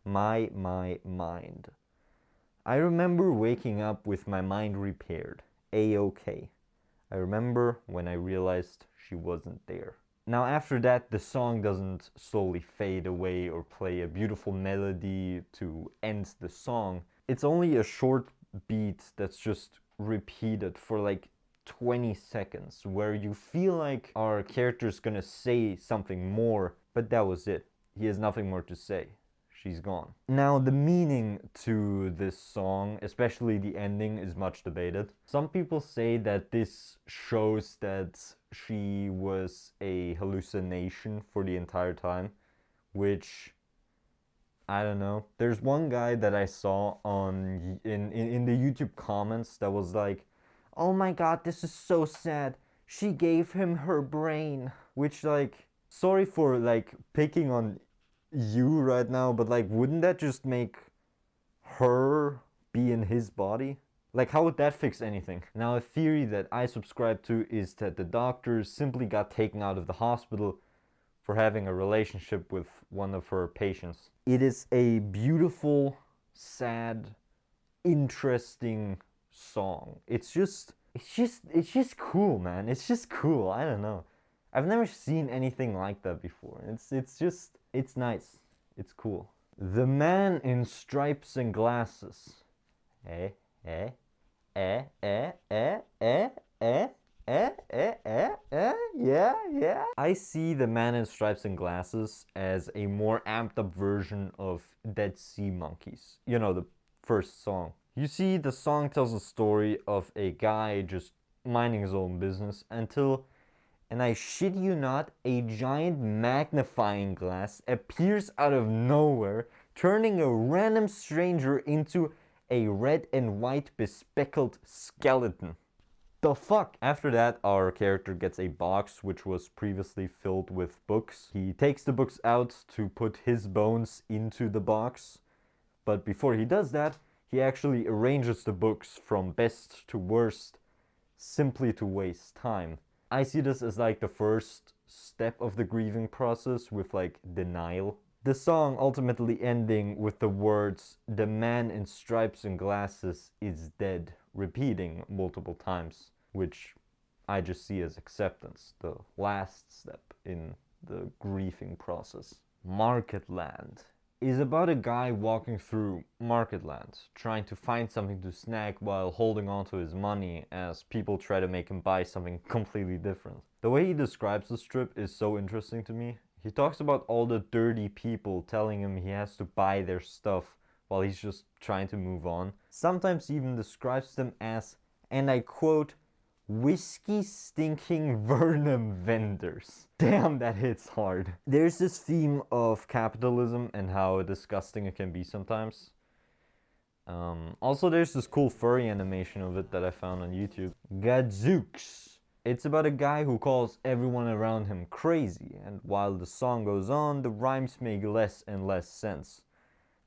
My mind. I remember waking up with my mind repaired. A-okay. I remember when I realized she wasn't there. Now after that, the song doesn't slowly fade away or play a beautiful melody to end the song. It's only a short beat that's just repeated for like 20 seconds, where you feel like our character's gonna say something more, but that was it. He has nothing more to say. She's gone. Now, the meaning to this song, especially the ending, is much debated. Some people say that this shows that she was a hallucination for the entire time, which, I don't know. There's one guy that I saw on in the YouTube comments that was like, "Oh my god, this is so sad. She gave him her brain." Which, like, sorry for like picking on you right now, but like, wouldn't that just make her be in his body? Like, how would that fix anything? Now, a theory that I subscribe to is that the doctors simply got taken out of the hospital for having a relationship with one of her patients. It is a beautiful, sad, interesting song. It's just cool, man. It's just cool. I don't know. I've never seen anything like that before. It's nice. It's cool. The man in stripes and glasses. Eh, eh, eh, eh, eh, eh, eh, yeah. I see the man in stripes and glasses as a more amped up version of Dead Sea Monkeys. You know, the first song. You see, the song tells a story of a guy just minding his own business until, and I shit you not, a giant magnifying glass appears out of nowhere, turning a random stranger into a red and white bespeckled skeleton. The fuck? After that, our character gets a box which was previously filled with books. He takes the books out to put his bones into the box, but before he does that, he actually arranges the books from best to worst, simply to waste time. I see this as like the first step of the grieving process with like denial. The song ultimately ending with the words, "The man in stripes and glasses is dead," repeating multiple times, which I just see as acceptance, the last step in the grieving process. Marketland is about a guy walking through Marketland, trying to find something to snag while holding on to his money as people try to make him buy something completely different. The way he describes the strip is so interesting to me. He talks about all the dirty people telling him he has to buy their stuff while he's just trying to move on. Sometimes he even describes them as, and I quote, whiskey stinking Vernon vendors. Damn, that hits hard. There's this theme of capitalism and how disgusting it can be sometimes. Also, there's this cool furry animation of it that I found on YouTube. Gadzooks. It's about a guy who calls everyone around him crazy, and while the song goes on, the rhymes make less and less sense.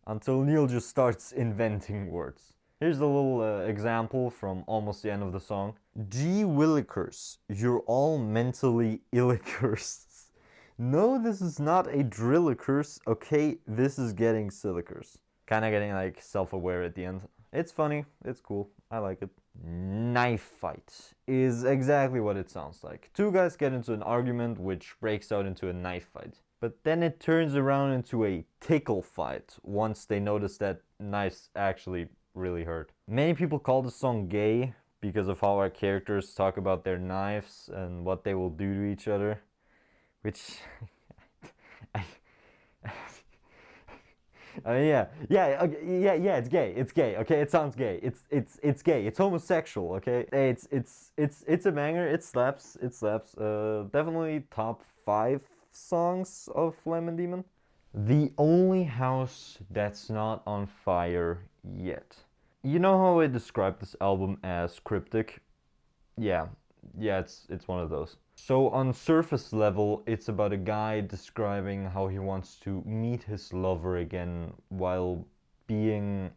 Until Neil just starts inventing words. Here's a little example from almost the end of the song. Gee willikers, you're all mentally illikers. No, this is not a drillikers. Okay, this is getting sillikers. Kind of getting like self-aware at the end. It's funny, it's cool, I like it. Knife fight is exactly what it sounds like. Two guys get into an argument which breaks out into a knife fight. But then it turns around into a tickle fight once they notice that knives actually really hurt. Many people call the song gay because of how our characters talk about their knives and what they will do to each other, which yeah, it's gay. It's gay. Okay, it sounds gay. It's gay. It's homosexual. Okay, it's a banger. It slaps. It slaps. Definitely top 5 songs of Lemon Demon. The only house that's not on fire yet. You know how I described this album as cryptic? Yeah, it's one of those. So on surface level, it's about a guy describing how he wants to meet his lover again while being...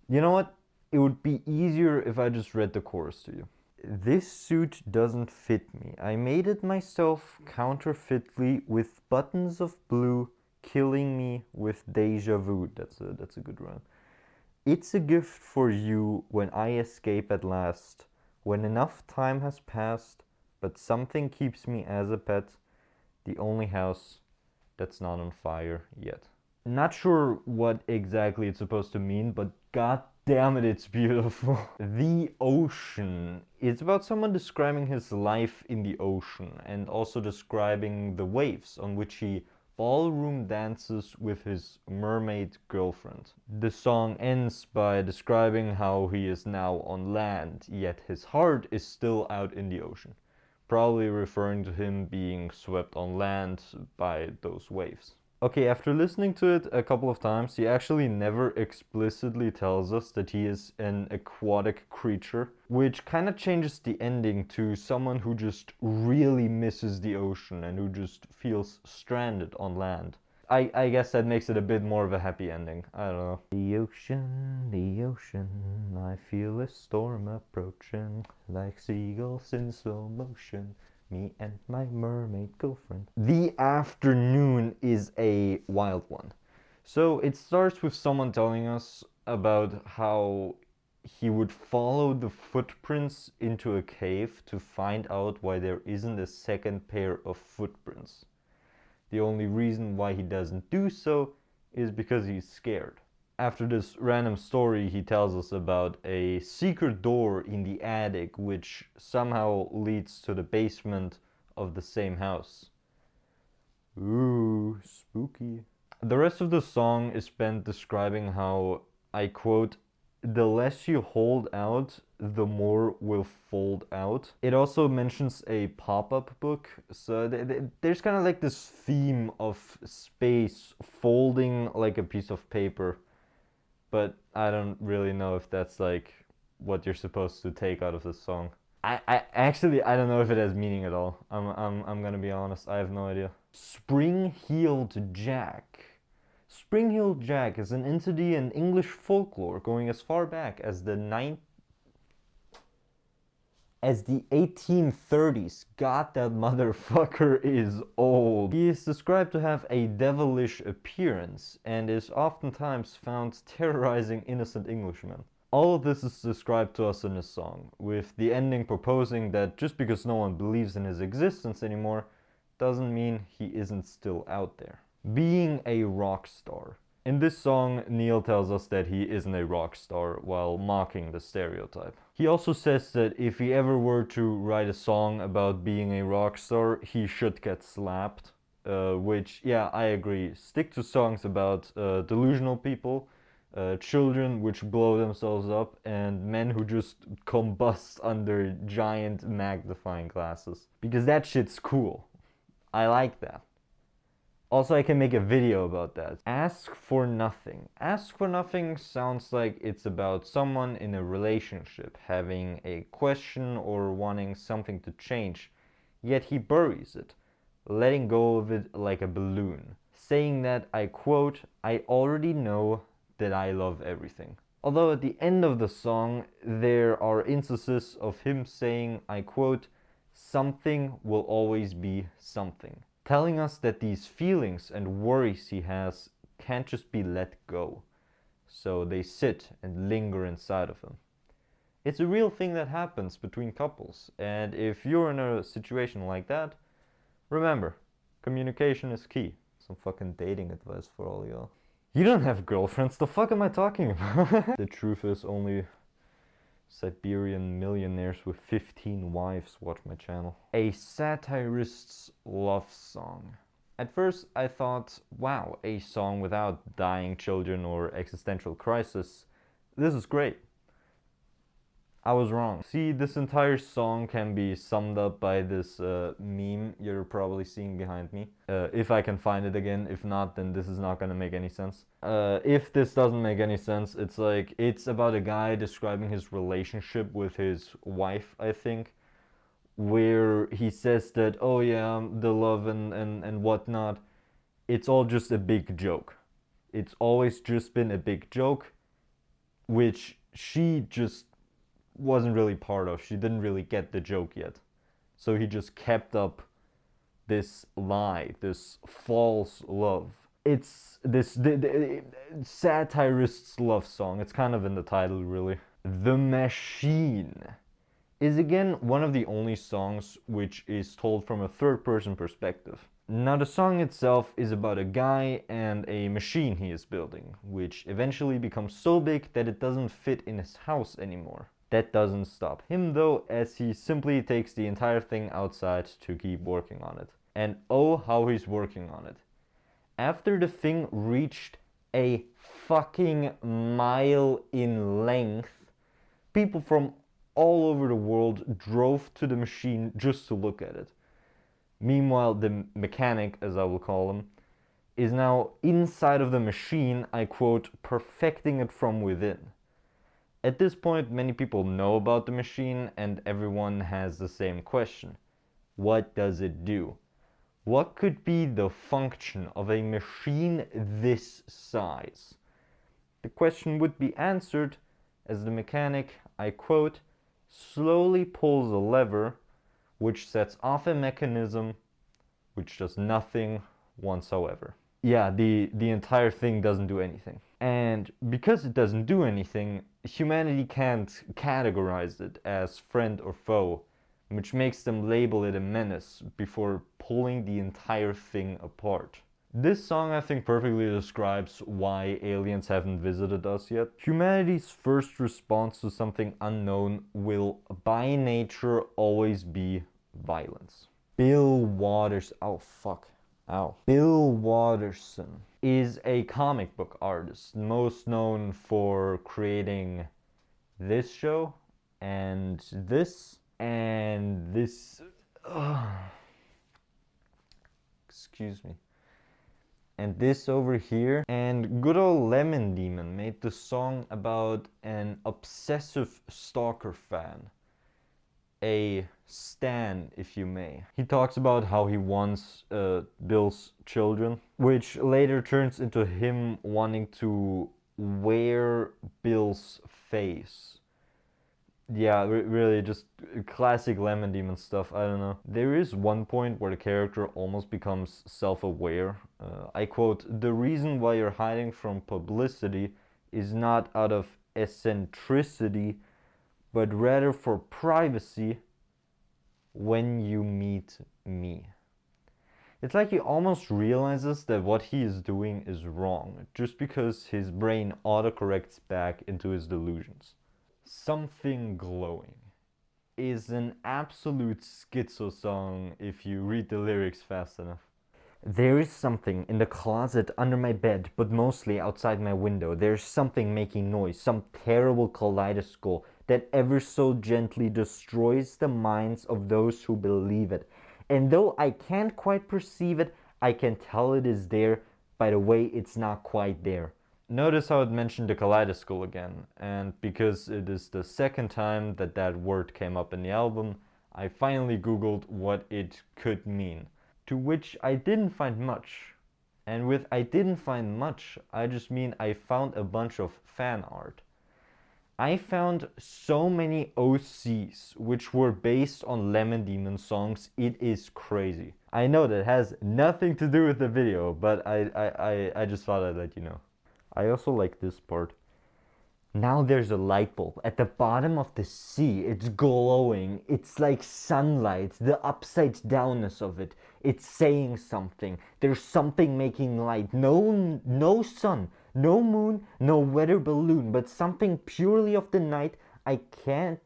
You know what? It would be easier if I just read the chorus to you. This suit doesn't fit me. I made it myself counterfeitly with buttons of blue, killing me with deja vu. That's a good rhyme. It's a gift for you when I escape at last, when enough time has passed, but something keeps me as a pet, the only house that's not on fire yet. Not sure what exactly it's supposed to mean, but god damn it, it's beautiful. The ocean. It's about someone describing his life in the ocean and also describing the waves on which he ballroom dances with his mermaid girlfriend. The song ends by describing how he is now on land, yet his heart is still out in the ocean. Probably referring to him being swept on land by those waves. Okay, after listening to it a couple of times, he actually never explicitly tells us that he is an aquatic creature, which kind of changes the ending to someone who just really misses the ocean and who just feels stranded on land. I guess that makes it a bit more of a happy ending. I don't know. The ocean, I feel a storm approaching, like seagulls in slow motion. Me and my mermaid girlfriend. The afternoon is a wild one. So it starts with someone telling us about how he would follow the footprints into a cave to find out why there isn't a second pair of footprints. The only reason why he doesn't do so is because he's scared. After this random story, he tells us about a secret door in the attic which somehow leads to the basement of the same house. Ooh, spooky. The rest of the song is spent describing how, I quote, the less you hold out, the more will fold out. It also mentions a pop-up book, so there's kind of like this theme of space folding like a piece of paper. But I don't really know if that's like what you're supposed to take out of this song. I actually don't know if it has meaning at all. I'm gonna be honest, I have no idea. Spring-heeled Jack. Spring-heeled Jack is an entity in English folklore going as far back as the 1830s. God, that motherfucker is old. He is described to have a devilish appearance and is oftentimes found terrorizing innocent Englishmen. All of this is described to us in this song, with the ending proposing that just because no one believes in his existence anymore doesn't mean he isn't still out there. Being a rock star. In this song, Neil tells us that he isn't a rock star while mocking the stereotype. He also says that if he ever were to write a song about being a rock star, he should get slapped. Which, yeah, I agree. Stick to songs about delusional people, children which blow themselves up, and men who just combust under giant magnifying glasses. Because that shit's cool. I like that. Also, I can make a video about that. Ask for nothing. Ask for nothing sounds like it's about someone in a relationship having a question or wanting something to change, yet he buries it, letting go of it like a balloon. Saying that, I quote, "I already know that I love everything." Although at the end of the song, there are instances of him saying, I quote, "Something will always be something." Telling us that these feelings and worries he has can't just be let go. So they sit and linger inside of him. It's a real thing that happens between couples. And if you're in a situation like that, remember, communication is key. Some fucking dating advice for all y'all. You don't have girlfriends, the fuck am I talking about? The truth is only Siberian millionaires with 15 wives watch my channel. A satirist's love song. At first I thought, wow, a song without dying children or existential crisis. This is great. I was wrong. See, this entire song can be summed up by this meme you're probably seeing behind me. If I can find it again. If not, then this is not gonna make any sense. If this doesn't make any sense, it's like, it's about a guy describing his relationship with his wife, I think. Where he says that, oh yeah, the love and whatnot, it's all just a big joke. It's always just been a big joke, which she just wasn't really part of. She didn't really get the joke yet. So he just kept up this lie, this false love. It's this satirist's love song. It's kind of in the title, really. The Machine is again one of the only songs which is told from a third-person perspective. Now the song itself is about a guy and a machine he is building, which eventually becomes so big that it doesn't fit in his house anymore. That doesn't stop him though, as he simply takes the entire thing outside to keep working on it. And oh, how he's working on it. After the thing reached a fucking mile in length, people from all over the world drove to the machine just to look at it. Meanwhile, the mechanic, as I will call him, is now inside of the machine, I quote, perfecting it from within. At this point, many people know about the machine and everyone has the same question. What does it do? What could be the function of a machine this size? The question would be answered as the mechanic, I quote, slowly pulls a lever which sets off a mechanism which does nothing whatsoever. Yeah, the entire thing doesn't do anything. And because it doesn't do anything, humanity can't categorize it as friend or foe, which makes them label it a menace before pulling the entire thing apart. This song, I think, perfectly describes why aliens haven't visited us yet. Humanity's first response to something unknown will, by nature, always be violence. Bill Watterson is a comic book artist, most known for creating this show and this and this. Excuse me. And this over here. And good old Lemon Demon made the song about an obsessive stalker fan. A stan, if you may. He talks about how he wants Bill's children, which later turns into him wanting to wear Bill's face. Yeah, really just classic Lemon Demon stuff, I don't know. There is one point where the character almost becomes self-aware. I quote, "The reason why you're hiding from publicity is not out of eccentricity, but rather for privacy when you meet me. It's like he almost realizes that what he is doing is wrong, just because his brain autocorrects back into his delusions. Something Glowing is an absolute schizo song if you read the lyrics fast enough. There is something in the closet under my bed, but mostly outside my window. There's something making noise, some terrible kaleidoscope that ever so gently destroys the minds of those who believe it. And though I can't quite perceive it, I can tell it is there by the way it's not quite there. Notice how it mentioned the kaleidoscope again, and because it is the second time that that word came up in the album, I finally googled what it could mean. To which I didn't find much. And with I didn't find much, I just mean I found a bunch of fan art. I found so many OCs which were based on Lemon Demon songs, it is crazy. I know that has nothing to do with the video, but I just thought I'd let you know. I also like this part. Now there's a light bulb at the bottom of the sea. It's glowing. It's like sunlight, the upside downness of it. It's saying something. There's something making light. No sun, no moon, no weather balloon, but something purely of the night. I can't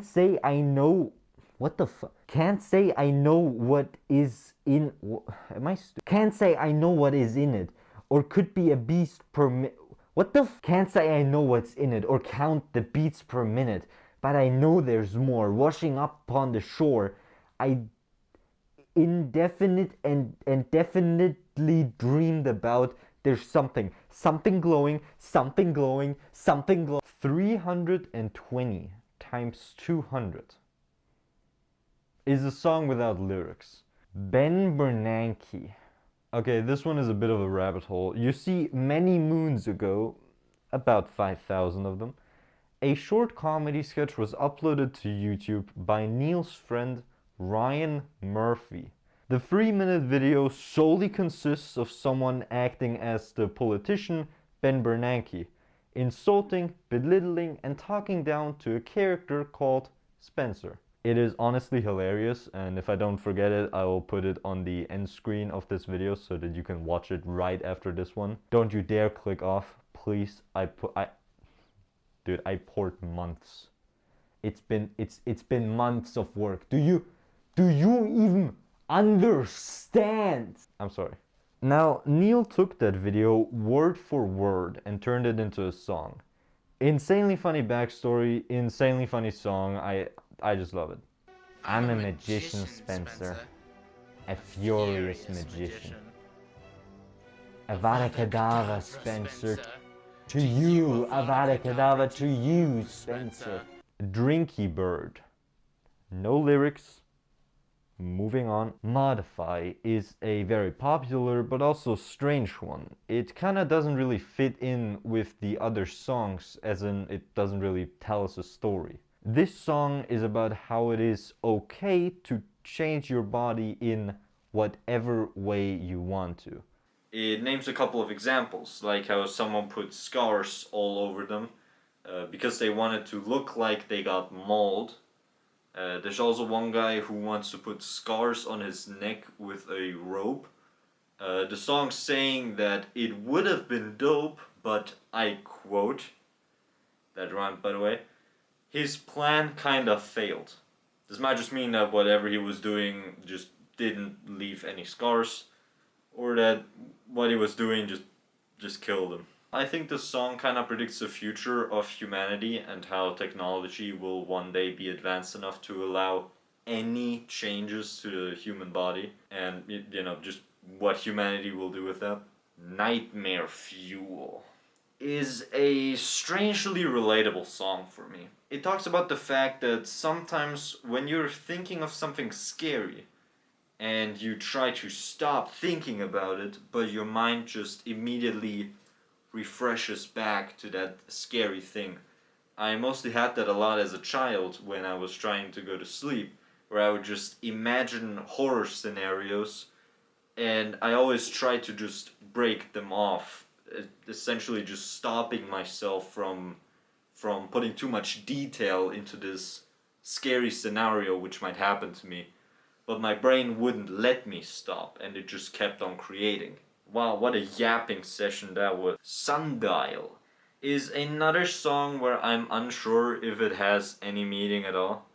say I know. What the fuck? Can't say I know what is in. Can't say I know what is in it, or could be a beast per minute. What the Can't say I know what's in it or count the beats per minute, but I know there's more washing up upon the shore. I indefinite and definitely dreamed about. There's something glowing, something glowing, something glowing. 320 times 200 is a song without lyrics. Ben Bernanke. Okay, this one is a bit of a rabbit hole. You see, many moons ago, about 5,000 of them, a short comedy sketch was uploaded to YouTube by Neil's friend Ryan Murphy. The 3-minute video solely consists of someone acting as the politician Ben Bernanke, insulting, belittling, and talking down to a character called Spencer. It is honestly hilarious, and if I don't forget it, I will put it on the end screen of this video so that you can watch it right after this one. Don't you dare click off, please. Dude, I poured months. It's been months of work. Do you even understand? I'm sorry. Now, Neil took that video word for word and turned it into a song. Insanely funny backstory, insanely funny song. I just love it. I'm a magician, Spencer. A furious magician. Avada Kedavra, Spencer. To you, Avada Kedavra, to you, Spencer. Drinky Bird. No lyrics. Moving on. Modify is a very popular but also strange one. It kinda doesn't really fit in with the other songs, as in it doesn't really tell us a story. This song is about how it is okay to change your body in whatever way you want to. It names a couple of examples, like how someone put scars all over them because they wanted to look like they got mauled. There's also one guy who wants to put scars on his neck with a rope. The song's saying that it would have been dope, but I quote, that rhymed by the way, his plan kinda failed. This might just mean that whatever he was doing just didn't leave any scars, or that what he was doing just killed him. I think this song kinda predicts the future of humanity and how technology will one day be advanced enough to allow any changes to the human body, and just what humanity will do with that. Nightmare Fuel is a strangely relatable song for me. It talks about the fact that sometimes when you're thinking of something scary and you try to stop thinking about it, but your mind just immediately refreshes back to that scary thing. I mostly had that a lot as a child when I was trying to go to sleep, where I would just imagine horror scenarios, and I always tried to just break them off essentially just stopping myself from putting too much detail into this scary scenario which might happen to me. But my brain wouldn't let me stop, and it just kept on creating. Wow, what a yapping session that was. Sundial is another song where I'm unsure if it has any meaning at all.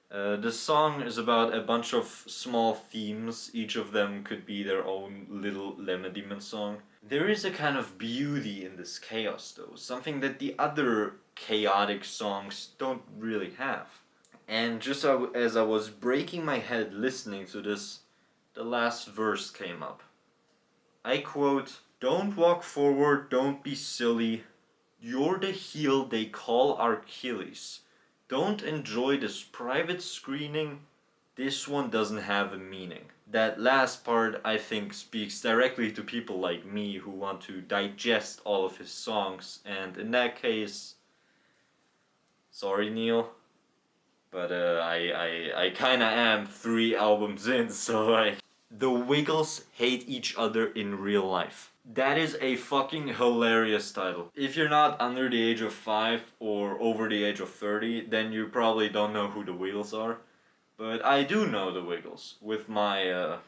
The song is about a bunch of small themes, each of them could be their own little Lemon Demon song. There is a kind of beauty in this chaos though, something that the other chaotic songs don't really have. And just as I was breaking my head listening to this, the last verse came up. I quote, "Don't walk forward, don't be silly. You're the heel they call Achilles. Don't enjoy this private screening. This one doesn't have a meaning." That last part, I think, speaks directly to people like me who want to digest all of his songs, and in that case, sorry Neil, but I kinda am 3 albums in, so The Wiggles hate each other in real life. That is a fucking hilarious title. If you're not under the age of 5 or over the age of 30, then you probably don't know who the Wiggles are. But I do know the Wiggles, with my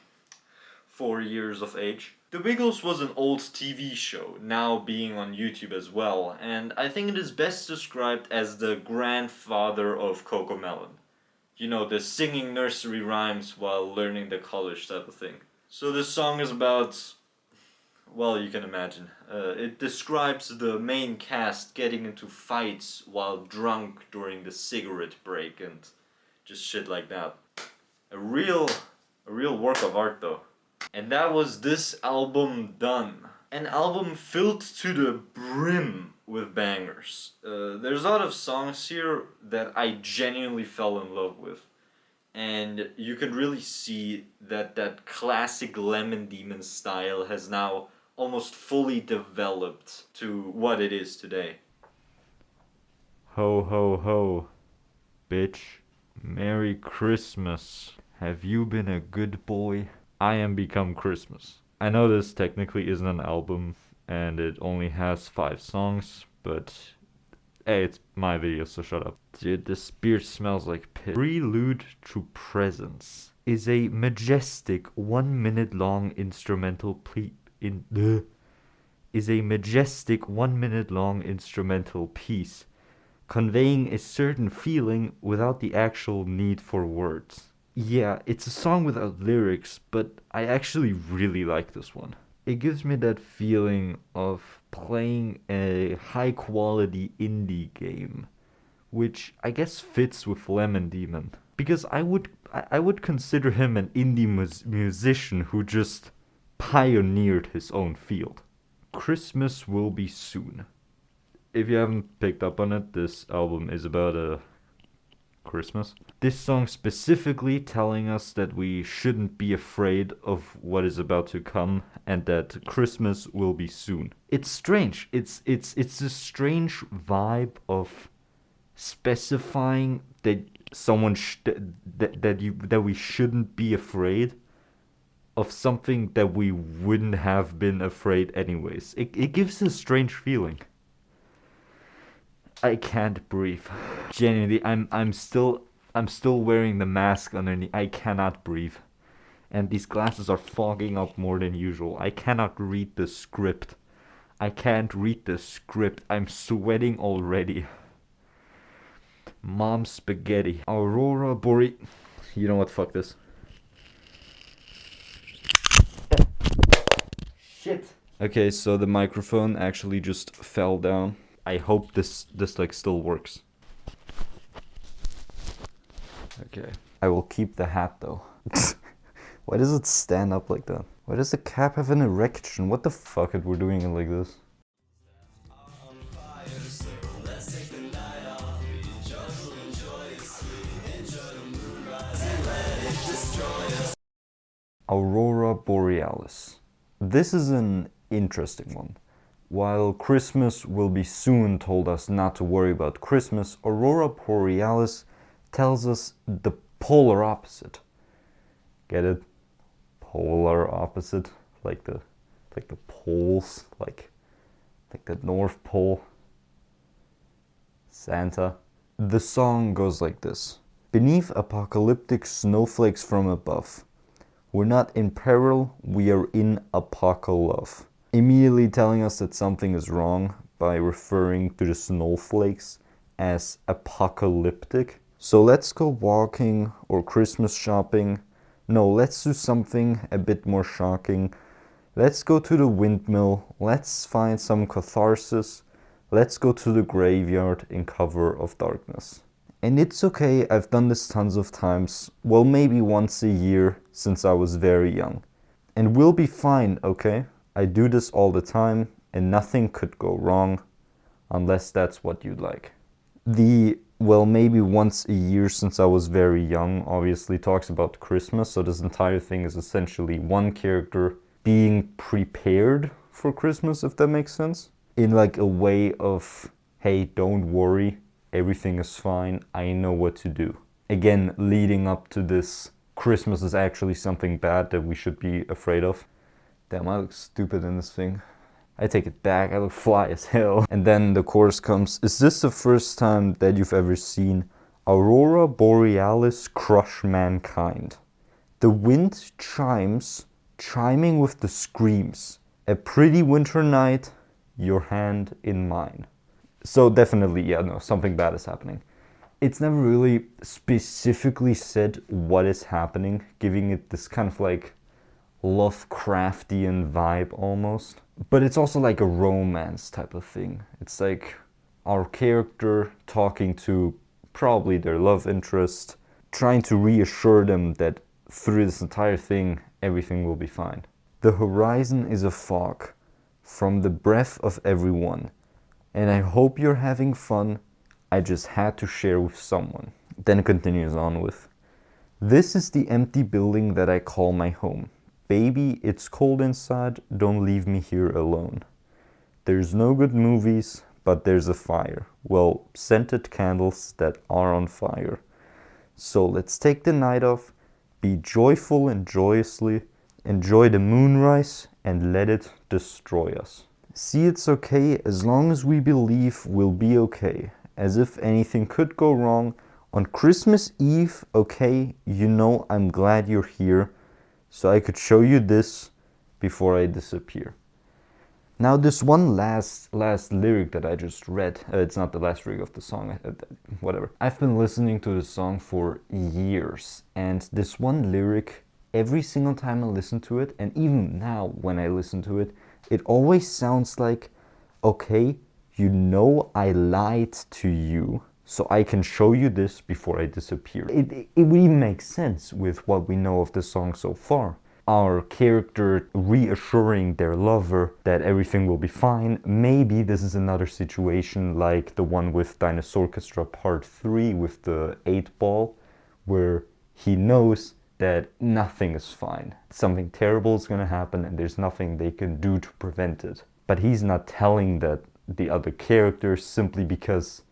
4 years of age. The Wiggles was an old TV show, now being on YouTube as well, and I think it is best described as the grandfather of Cocomelon. You know, the singing nursery rhymes while learning the colors type of thing. So this song is about, well, you can imagine. It describes the main cast getting into fights while drunk during the cigarette break and just shit like that. A real work of art though. And that was this album done. An album filled to the brim with bangers. There's a lot of songs here that I genuinely fell in love with. And you can really see that that classic Lemon Demon style has now almost fully developed to what it is today. Ho ho ho, bitch. Merry Christmas. Have you been a good boy? I am Become Christmas. I know this technically isn't an album and it only has 5 songs, but hey, it's my video, so shut up. Dude, this beer smells like piss. Prelude to Presence is a majestic 1 minute long instrumental piece conveying a certain feeling without the actual need for words. Yeah, it's a song without lyrics, but I actually really like this one. It gives me that feeling of playing a high quality indie game, which I guess fits with Lemon Demon. Because I would consider him an indie musician who just pioneered his own field. Christmas Will Be Soon. If you haven't picked up on it, this album is about Christmas. This song specifically telling us that we shouldn't be afraid of what is about to come and that Christmas will be soon. It's strange. It's a strange vibe of specifying that someone that we shouldn't be afraid of something that we wouldn't have been afraid anyways. It gives a strange feeling. I can't breathe. Genuinely, I'm still wearing the mask underneath. I cannot breathe. And these glasses are fogging up more than usual. I cannot read the script. I can't read the script. I'm sweating already. Mom spaghetti. Aurora Borealis. You know what? Fuck this. Shit. Okay, so the microphone actually just fell down. I hope this like still works. Okay. I will keep the hat though. Why does it stand up like that? Why does the cap have an erection? What the fuck if we're doing it like this? Aurora Borealis. This is an interesting one. While Christmas Will Be Soon told us not to worry about Christmas, Aurora Borealis tells us the polar opposite. Get it? Polar opposite? Like the poles? Like like the North Pole, Santa. The song goes like this. Beneath apocalyptic snowflakes from above, we're not in peril, we are in apocalypse. Immediately telling us that something is wrong by referring to the snowflakes as apocalyptic. So let's go walking or Christmas shopping. No, let's do something a bit more shocking. Let's go to the windmill, let's find some catharsis, let's go to the graveyard in cover of darkness. And it's okay, I've done this tons of times, well maybe once a year since I was very young. And we'll be fine, okay? I do this all the time and nothing could go wrong, unless that's what you'd like. The well maybe once a year since I was very young obviously talks about Christmas, so this entire thing is essentially one character being prepared for Christmas, if that makes sense. In like a way of, hey, don't worry, everything is fine, I know what to do. Again, leading up to this, Christmas is actually something bad that we should be afraid of. Damn, I look stupid in this thing. I take it back, I look fly as hell. And then the chorus comes, is this the first time that you've ever seen Aurora Borealis crush mankind? The wind chimes, chiming with the screams. A pretty winter night, your hand in mine. So definitely, yeah, no, something bad is happening. It's never really specifically said what is happening, giving it this kind of like Lovecraftian vibe almost. But it's also like a romance type of thing. It's like our character talking to probably their love interest, trying to reassure them that through this entire thing, everything will be fine. The horizon is a fog from the breath of everyone, and I hope you're having fun. I just had to share with someone. Then it continues on with, this is the empty building that I call my home. Baby, it's cold inside, don't leave me here alone. There's no good movies, but there's a fire. Well, scented candles that are on fire. So let's take the night off, be joyful and joyously, enjoy the moonrise and let it destroy us. See, it's okay as long as we believe we'll be okay, as if anything could go wrong. On Christmas Eve, okay, you know I'm glad you're here, so I could show you this before I disappear. Now this one last lyric that I just read, it's not the last lyric of the song, whatever. I've been listening to this song for years, and this one lyric, every single time I listen to it, and even now when I listen to it, it always sounds like, okay, you know I lied to you, so I can show you this before I disappear. It would even make sense with what we know of the song so far. Our character reassuring their lover that everything will be fine. Maybe this is another situation like the one with Dinosorchestra Part 3 with the 8-ball, where he knows that nothing is fine. Something terrible is gonna happen and there's nothing they can do to prevent it. But he's not telling that the other characters simply because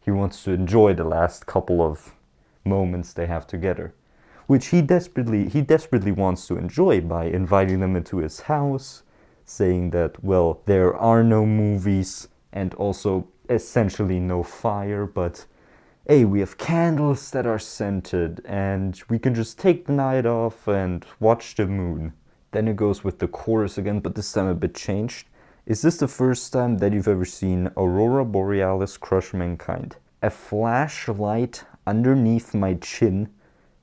he wants to enjoy the last couple of moments they have together, which he desperately wants to enjoy by inviting them into his house, saying that, well, there are no movies and also essentially no fire, but hey, we have candles that are scented and we can just take the night off and watch the moon. Then it goes with the chorus again, but this time a bit changed. Is this the first time that you've ever seen Aurora Borealis crush mankind? A flashlight underneath my chin,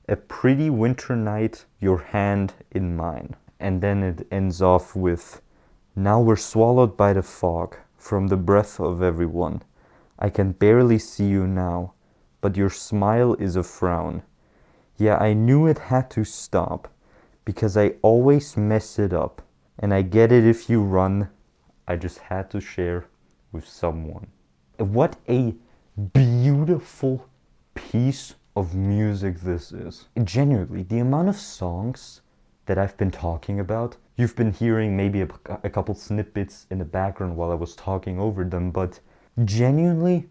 a pretty winter night, your hand in mine. And then it ends off with, now we're swallowed by the fog, from the breath of everyone. I can barely see you now, but your smile is a frown. Yeah, I knew it had to stop, because I always mess it up. And I get it if you run, I just had to share with someone. What a beautiful piece of music this is. Genuinely, the amount of songs that I've been talking about, you've been hearing maybe a couple snippets in the background while I was talking over them, but genuinely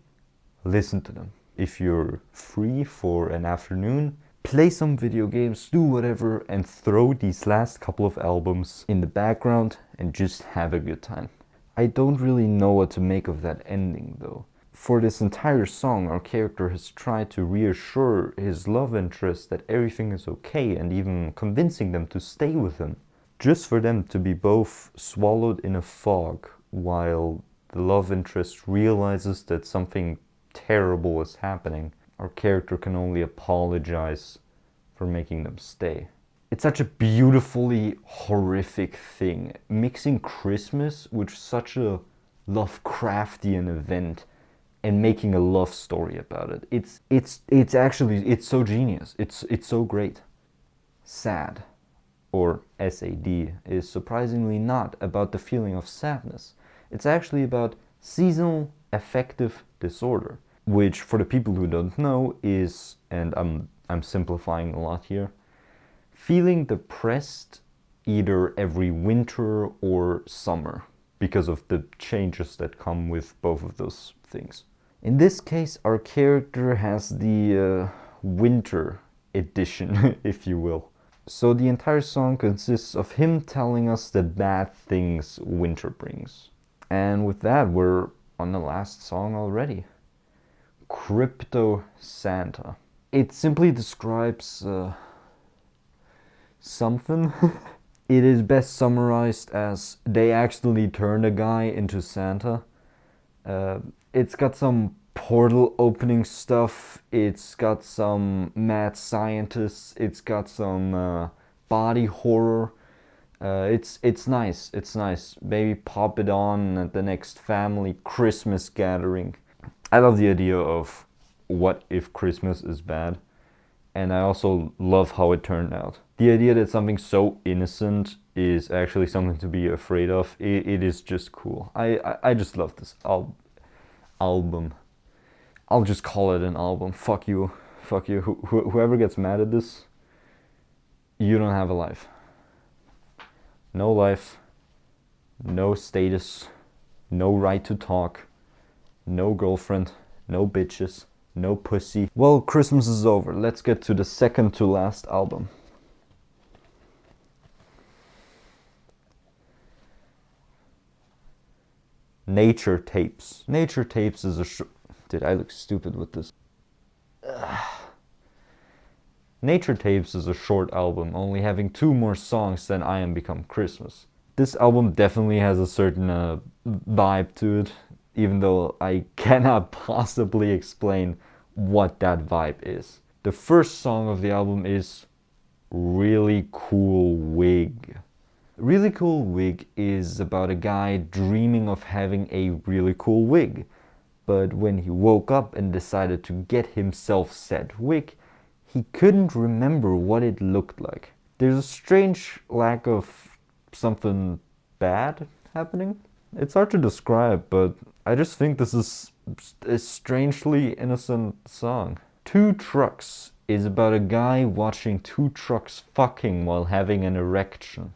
listen to them. If you're free for an afternoon, play some video games, do whatever, and throw these last couple of albums in the background and just have a good time. I don't really know what to make of that ending though. For this entire song, our character has tried to reassure his love interest that everything is okay and even convincing them to stay with him. Just for them to be both swallowed in a fog while the love interest realizes that something terrible is happening. Our character can only apologize for making them stay. It's such a beautifully horrific thing, mixing Christmas with such a Lovecraftian event and making a love story about it. It's actually, it's so genius. It's so great. Sad, or SAD, is surprisingly not about the feeling of sadness. It's actually about seasonal affective disorder, which for the people who don't know is, and I'm simplifying a lot here, feeling depressed either every winter or summer because of the changes that come with both of those things. In this case, our character has the winter edition, if you will. So the entire song consists of him telling us the bad things winter brings. And with that, we're on the last song already. Crypto Santa. It simply describes something. It is best summarized as they actually turned a guy into Santa. It's got some portal opening stuff, it's got some mad scientists, it's got some body horror. It's nice, it's nice. Maybe pop it on at the next family Christmas gathering. I love the idea of what if Christmas is bad, and I also love how it turned out. The idea that something so innocent is actually something to be afraid of, it is just cool. I just love this album. I'll just call it an album. Fuck you. Fuck you. Whoever gets mad at this, you don't have a life. No life, no status, no right to talk, no girlfriend, no bitches, no pussy. Well, Christmas is over. Let's get to the second to last album. Nature Tapes. Nature Tapes is a Dude, I look stupid with this. Nature Tapes is a short album, only having 2 more songs than I Am Become Christmas. This album definitely has a certain vibe to it, even though I cannot possibly explain what that vibe is. The first song of the album is Really Cool Wig. Really Cool Wig is about a guy dreaming of having a really cool wig. But when he woke up and decided to get himself said wig, he couldn't remember what it looked like. There's a strange lack of something bad happening. It's hard to describe, but I just think this is a strangely innocent song. Two Trucks is about a guy watching 2 trucks fucking while having an erection.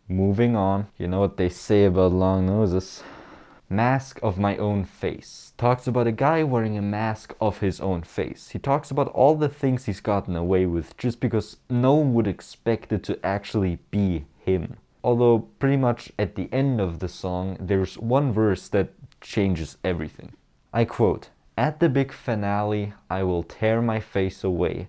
Moving on. You know what they say about long noses. Mask of My Own Face talks about a guy wearing a mask of his own face. He talks about all the things he's gotten away with just because no one would expect it to actually be him. Although pretty much at the end of the song, there's one verse that changes everything. I quote, "At the big finale, I will tear my face away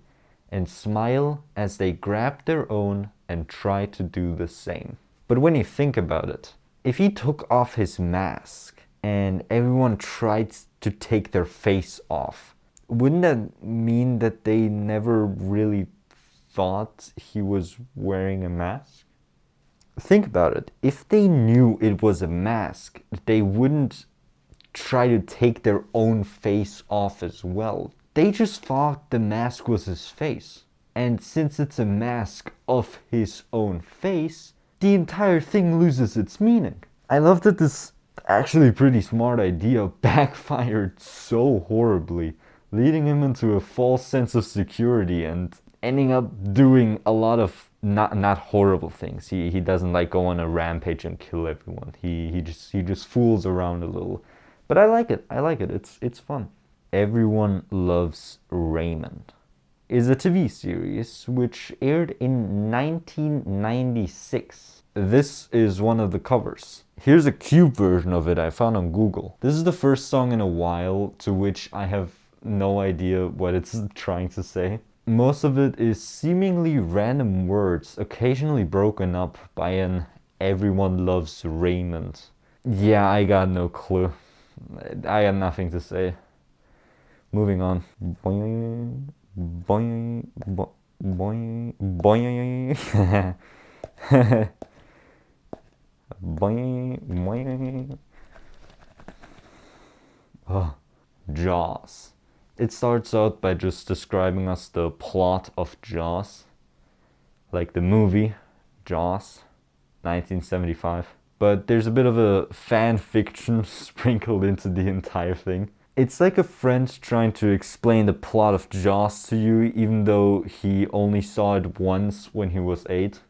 and smile as they grab their own and try to do the same." But when you think about it, if he took off his mask and everyone tried to take their face off, wouldn't that mean that they never really thought he was wearing a mask? Think about it. If they knew it was a mask, they wouldn't try to take their own face off as well. They just thought the mask was his face. And since it's a mask of his own face, the entire thing loses its meaning. I love that this actually pretty smart idea backfired so horribly, leading him into a false sense of security and ending up doing a lot of not horrible things. He doesn't like go on a rampage and kill everyone. He just fools around a little. But I like it. It's fun. Everyone Loves Raymond is a TV series which aired in 1996. This is one of the covers. Here's a cube version of it I found on Google. This is the first song in a while to which I have no idea what it's trying to say. Most of it is seemingly random words, occasionally broken up by an "everyone loves Raymond." Yeah, I got no clue. I got nothing to say. Moving on. Boing, boing, boing, boing. Boing, boing. Oh, Jaws. It starts out by just describing us the plot of Jaws, like the movie Jaws, 1975. But there's a bit of a fan fiction sprinkled into the entire thing. It's like a friend trying to explain the plot of Jaws to you, even though he only saw it once when he was 8.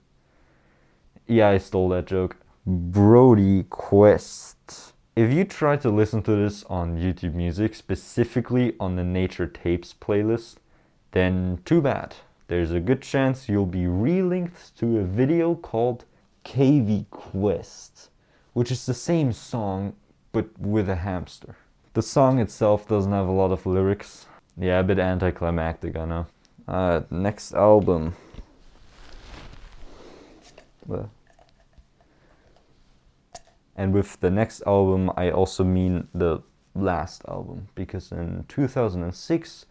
Yeah, I stole that joke. Brody Quest. If you try to listen to this on YouTube Music, specifically on the Nature Tapes playlist, then too bad. There's a good chance you'll be relinked to a video called KV Quest, which is the same song but with a hamster. The song itself doesn't have a lot of lyrics. Yeah, a bit anticlimactic, I know. Next album. And with the next album, I also mean the last album, because in 2006,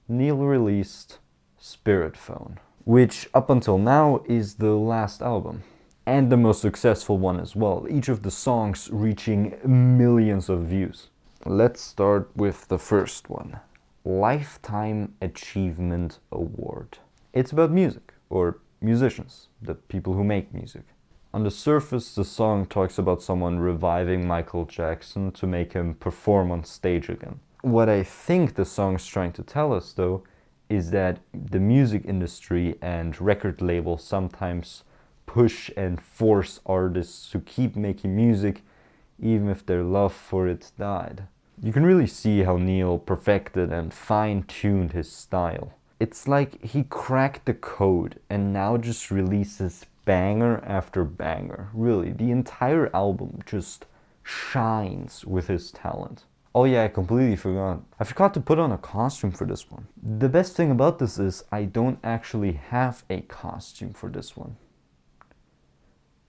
Neil released Spirit Phone, which up until now is the last album. And the most successful one as well, each of the songs reaching millions of views. Let's start with the first one, Lifetime Achievement Award. It's about music, or musicians, the people who make music. On the surface, the song talks about someone reviving Michael Jackson to make him perform on stage again. What I think the song's trying to tell us, though, is that the music industry and record labels sometimes push and force artists to keep making music even if their love for it died. You can really see how Neil perfected and fine-tuned his style. It's like he cracked the code and now just releases banger after banger. Really, the entire album just shines with his talent. Oh yeah, I completely forgot. I forgot to put on a costume for this one. The best thing about this is I don't actually have a costume for this one.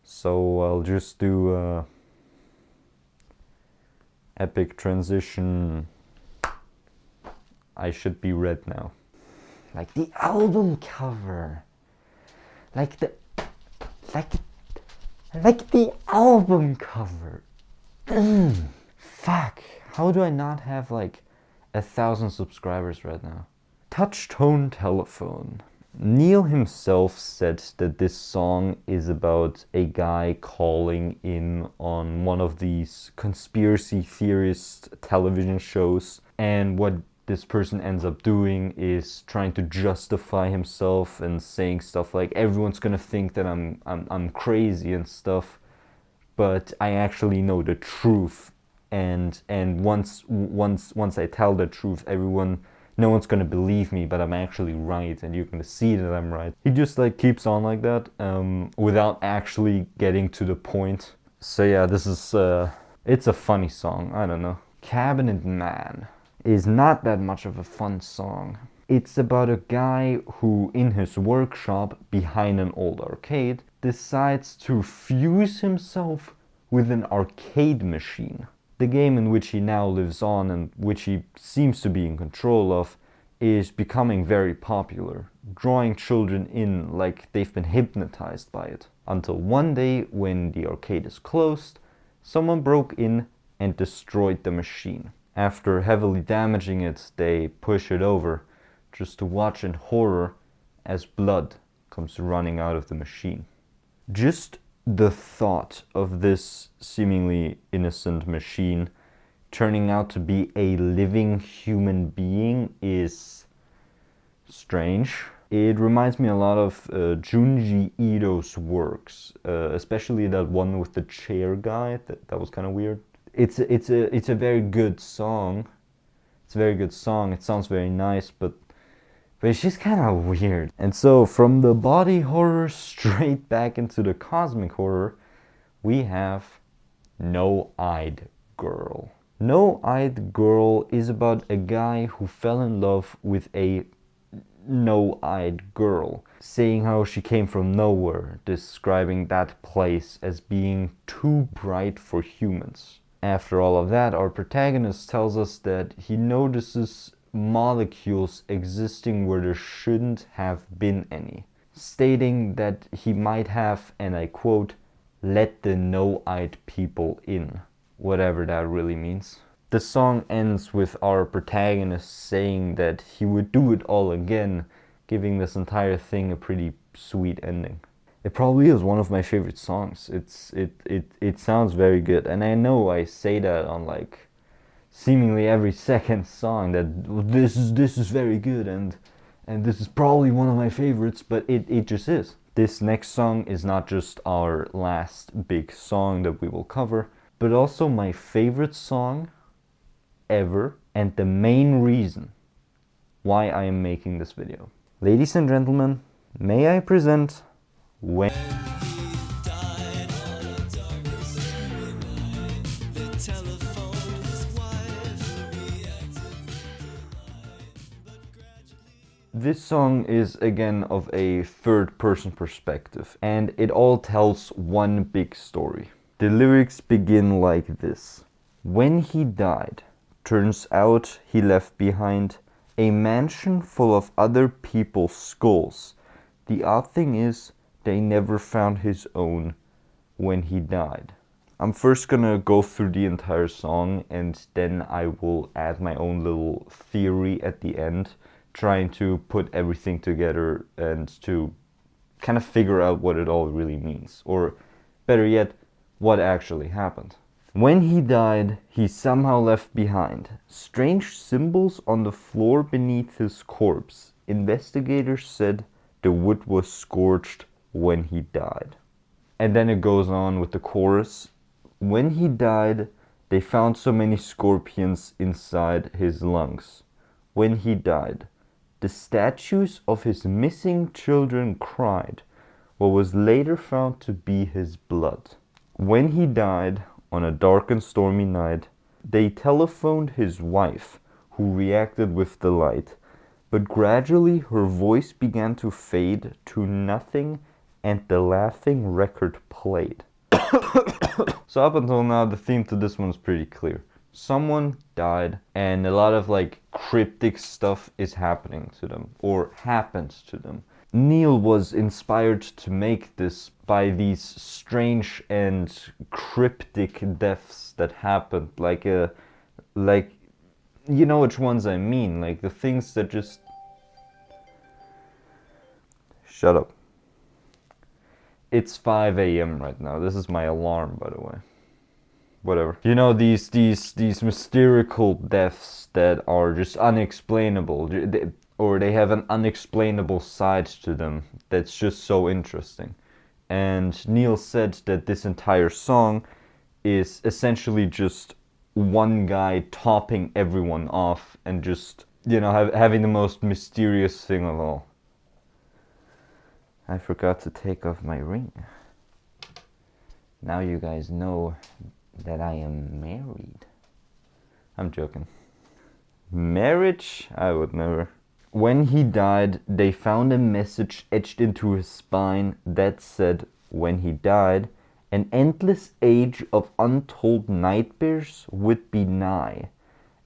So I'll just do epic transition. I should be red now. Like the album cover. Like the album cover. Fuck. How do I not have like 1,000 subscribers right now? Touch Tone Telephone. Neil himself said that this song is about a guy calling in on one of these conspiracy theorist television shows, and what this person ends up doing is trying to justify himself and saying stuff like, everyone's gonna think that I'm crazy and stuff, but I actually know the truth, and once I tell the truth, no one's gonna believe me, but I'm actually right, and you're gonna see that I'm right. He just like keeps on like that, without actually getting to the point. So yeah, this is it's a funny song. I don't know. Cabinet Man is not that much of a fun song. It's about a guy who, in his workshop behind an old arcade, decides to fuse himself with an arcade machine. The game in which he now lives on and which he seems to be in control of is becoming very popular, drawing children in like they've been hypnotized by it. Until one day, when the arcade is closed, someone broke in and destroyed the machine. After heavily damaging it, they push it over, just to watch in horror as blood comes running out of the machine. Just the thought of this seemingly innocent machine turning out to be a living human being is strange. It reminds me a lot of Junji Ito's works, especially that one with the chair guy. That was kind of weird. It's a very good song. It's a very good song. It sounds very nice, but But it's just kind of weird. And so from the body horror straight back into the cosmic horror, we have No-Eyed Girl. No-Eyed Girl is about a guy who fell in love with a no-eyed girl, saying how she came from nowhere, describing that place as being too bright for humans. After all of that, our protagonist tells us that he notices molecules existing where there shouldn't have been any, stating that he might have, and I quote, let the no-eyed people in, whatever that really means. The song ends with our protagonist saying that he would do it all again, giving this entire thing a pretty sweet ending. It probably is one of my favorite songs. It sounds very good, and I know I say that on like seemingly every second song that this is very good and this is probably one of my favorites, but it just is. This next song is not just our last big song that we will cover, but also my favorite song ever, and the main reason why I am making this video. Ladies and gentlemen, may I present When This song is again of a third-person perspective, and it all tells one big story. The lyrics begin like this. When he died, turns out he left behind a mansion full of other people's skulls. The odd thing is, they never found his own when he died. I'm first gonna go through the entire song, and then I will add my own little theory at the end, trying to put everything together and to kind of figure out what it all really means, or better yet, what actually happened. When he died, he somehow left behind strange symbols on the floor beneath his corpse. Investigators said the wood was scorched when he died. And then it goes on with the chorus. When he died, they found so many scorpions inside his lungs. When he died, the statues of his missing children cried what was later found to be his blood. When he died, on a dark and stormy night, they telephoned his wife, who reacted with delight, but gradually her voice began to fade to nothing, and the laughing record played. So up until now, the theme to this one's pretty clear. Someone died, and a lot of like cryptic stuff is happening to them, or happened to them. Neil was inspired to make this by these strange and cryptic deaths that happened, like you know which ones I mean, like the things that just... Shut up. It's 5 a.m. right now. This is my alarm, by the way. Whatever. You know, these mystical deaths that are just unexplainable, or they have an unexplainable side to them that's just so interesting. And Neil said that this entire song is essentially just one guy topping everyone off and just, you know, having the most mysterious thing of all. I forgot to take off my ring. Now you guys know that I am married. I'm joking. Marriage? I would never. When he died, they found a message etched into his spine that said, when he died, an endless age of untold nightmares would be nigh,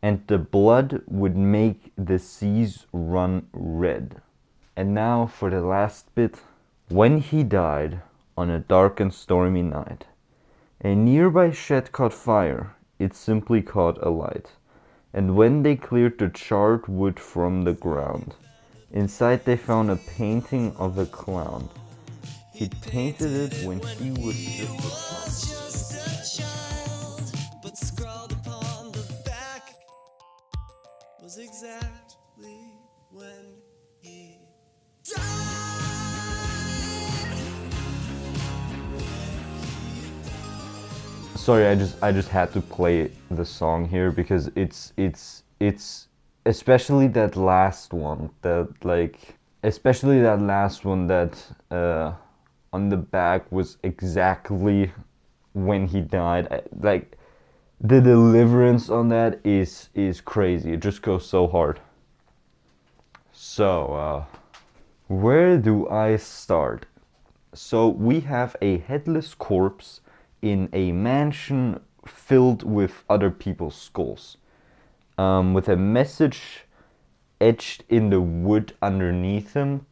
and the blood would make the seas run red. And now for the last bit. When he died, on a dark and stormy night, a nearby shed caught fire. It simply caught alight. And when they cleared the charred wood from the ground, inside they found a painting of a clown. He painted it when he was just a child, but scrawled upon the back was exactly when he died. Sorry, I just had to play the song here because it's especially that last one, especially that last one that on the back was exactly when he died. Like, the deliverance on that is crazy. It just goes so hard. So, where do I start? So we have a headless corpse in a mansion filled with other people's skulls, with a message etched in the wood underneath him,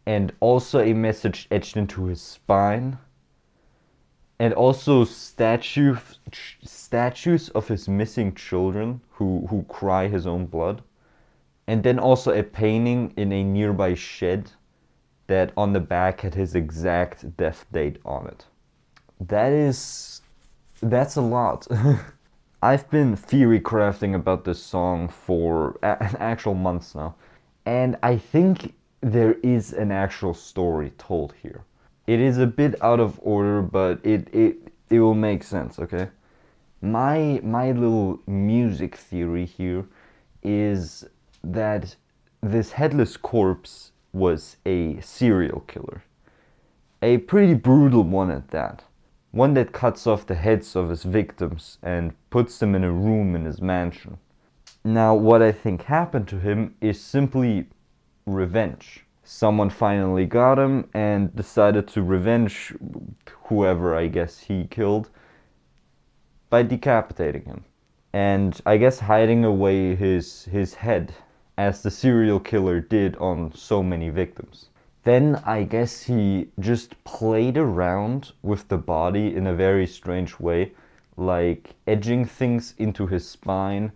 and also a message etched into his spine, and also statues of his missing children who cry his own blood, and then also a painting in a nearby shed that on the back had his exact death date on it. That's a lot. I've been theory crafting about this song for an actual months now, and I think there is an actual story told here. It is a bit out of order, but it will make sense, okay? My little music theory here is that this headless corpse was a serial killer. A pretty brutal one at that. One that cuts off the heads of his victims and puts them in a room in his mansion. Now, what I think happened to him is simply revenge. Someone finally got him and decided to revenge whoever I guess he killed by decapitating him. And I guess hiding away his head, as the serial killer did on so many victims. Then I guess he just played around with the body in a very strange way, like edging things into his spine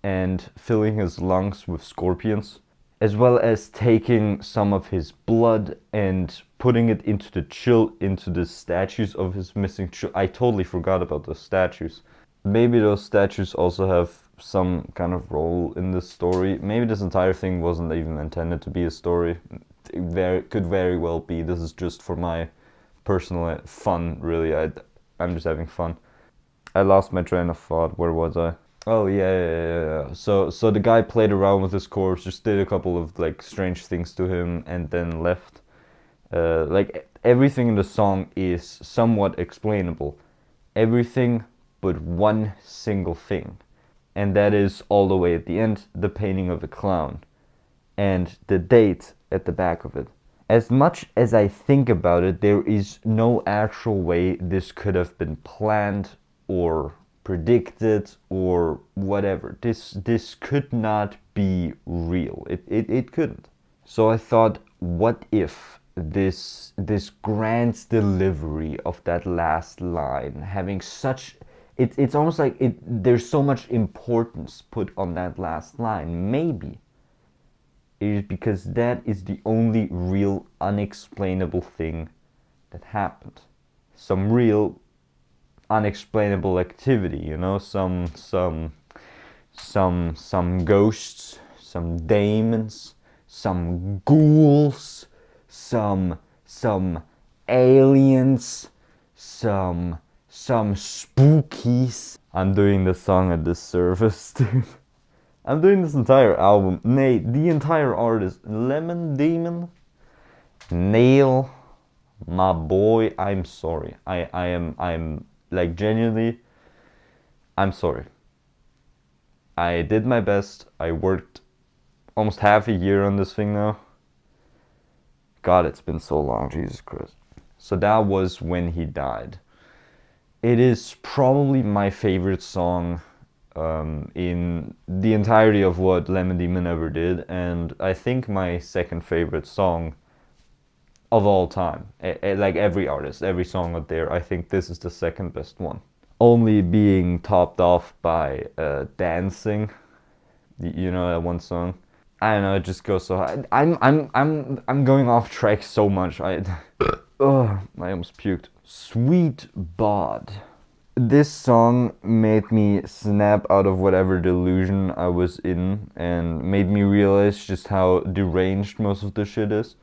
and filling his lungs with scorpions, as well as taking some of his blood and putting it into the statues of his missing children. I totally forgot about those statues. Maybe those statues also have some kind of role in this story. Maybe this entire thing wasn't even intended to be a story. It could very well be. This is just for my personal fun, really. I'm just having fun. I lost my train of thought. Where was I? Oh yeah. So the guy played around with his corpse, just did a couple of like strange things to him, and then left. Like everything in the song is somewhat explainable. Everything but one single thing. And that is all the way at the end, the painting of the clown. And the date at the back of it. As much as I think about it, there is no actual way this could have been planned or predicted or whatever. This could not be real. It couldn't. So I thought, what if this grand delivery of that last line, having such... It's almost like there's so much importance put on that last line. Maybe it is because that is the only real unexplainable thing that happened. Some real unexplainable activity, you know, some ghosts, some demons, some ghouls, some aliens, some spookies. I'm doing the song a disservice, dude. I'm doing this entire album, nay, the entire artist, Lemon Demon, Nail, my boy, I'm sorry. I'm like genuinely, I'm sorry. I did my best. I worked almost half a year on this thing now. God, it's been so long, Jesus Christ. So that was when he died. It is probably my favorite song in the entirety of what Lemon Demon ever did, and I think my second favorite song of all time. Like every artist, every song out there, I think this is the second best one. Only being topped off by Dancing. You know that one song? I don't know, it just goes so high. I'm going off track so much. I almost puked. Sweet Bod. This song made me snap out of whatever delusion I was in and made me realize just how deranged most of the shit is.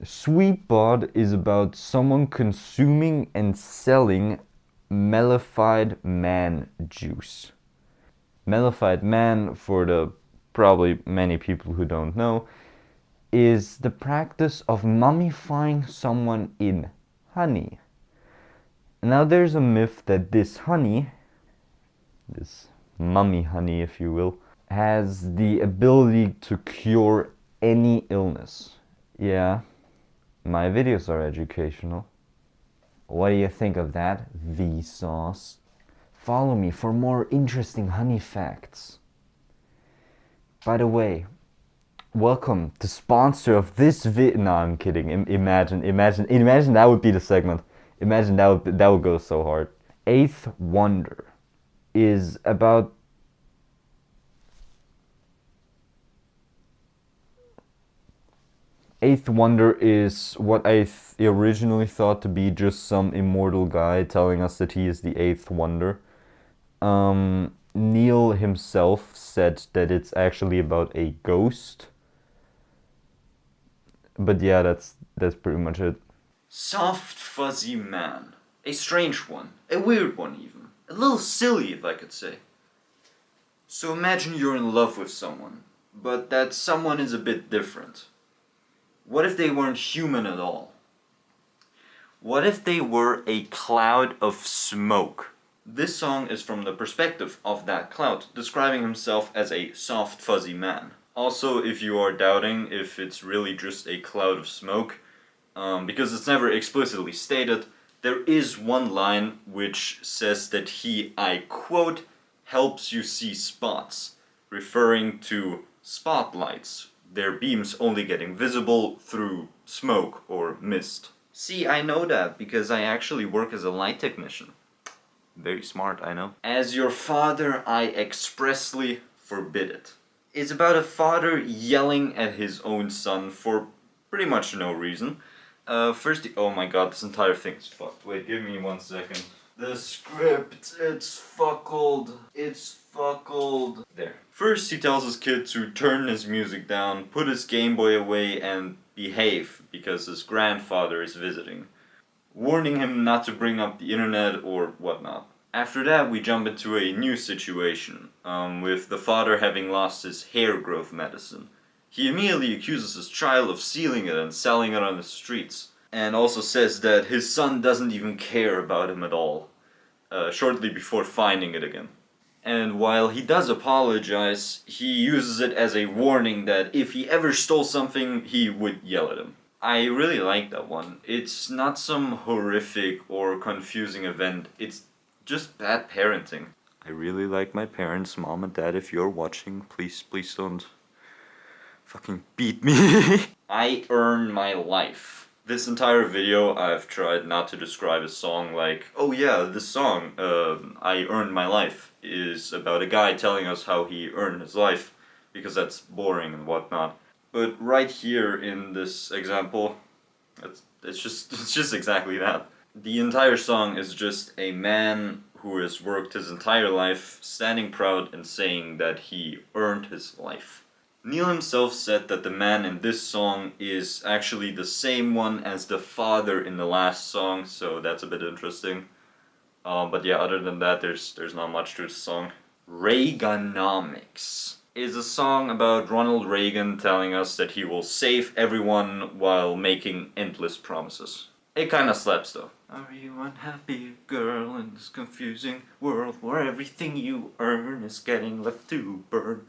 Sweet Bod is about someone consuming and selling mellified man juice. Mellified man, for the probably many people who don't know, is the practice of mummifying someone in honey. Now there's a myth that this honey, this mummy honey if you will, has the ability to cure any illness. Yeah, my videos are educational. What do you think of that, Vsauce? Follow me for more interesting honey facts. By the way, welcome to sponsor of this No, I'm kidding. Imagine that would be the segment. Imagine that would go so hard. Eighth Wonder is about Eighth Wonder is what I originally thought to be just some immortal guy telling us that he is the eighth wonder. Neil himself said that it's actually about a ghost. But yeah, that's pretty much it. Soft fuzzy man. A strange one. A weird one even. A little silly if I could say. So imagine you're in love with someone, but that someone is a bit different. What if they weren't human at all? What if they were a cloud of smoke? This song is from the perspective of that cloud, describing himself as a soft fuzzy man. Also, if you are doubting if it's really just a cloud of smoke, because it's never explicitly stated, there is one line which says that he, I quote, helps you see spots, referring to spotlights, their beams only getting visible through smoke or mist. See, I know that because I actually work as a light technician. Very smart, I know. As your father, I expressly forbid it. It's about a father yelling at his own son for pretty much no reason. First, oh my god, this entire thing is fucked. Wait, give me 1 second. The script, it's fuckled. It's fuckled. There. First, he tells his kid to turn his music down, put his Game Boy away, and behave because his grandfather is visiting, warning him not to bring up the internet or whatnot. After that, we jump into a new situation, with the father having lost his hair growth medicine. He immediately accuses his child of stealing it and selling it on the streets, and also says that his son doesn't even care about him at all, shortly before finding it again. And while he does apologize, he uses it as a warning that if he ever stole something, he would yell at him. I really like that one. It's not some horrific or confusing event, it's just bad parenting. I really like my parents, mom and dad, if you're watching, please don't fucking beat me. I earn my life. This entire video I've tried not to describe a song like, oh yeah, this song, I Earned My Life, is about a guy telling us how he earned his life, because that's boring and whatnot. But right here in this example, it's just exactly that. The entire song is just a man who has worked his entire life, standing proud and saying that he earned his life. Neil himself said that the man in this song is actually the same one as the father in the last song, so that's a bit interesting. But yeah, other than that, there's not much to the song. Reaganomics is a song about Ronald Reagan telling us that he will save everyone while making endless promises. It kinda slaps though. Are you unhappy, girl, in this confusing world where everything you earn is getting left to burn?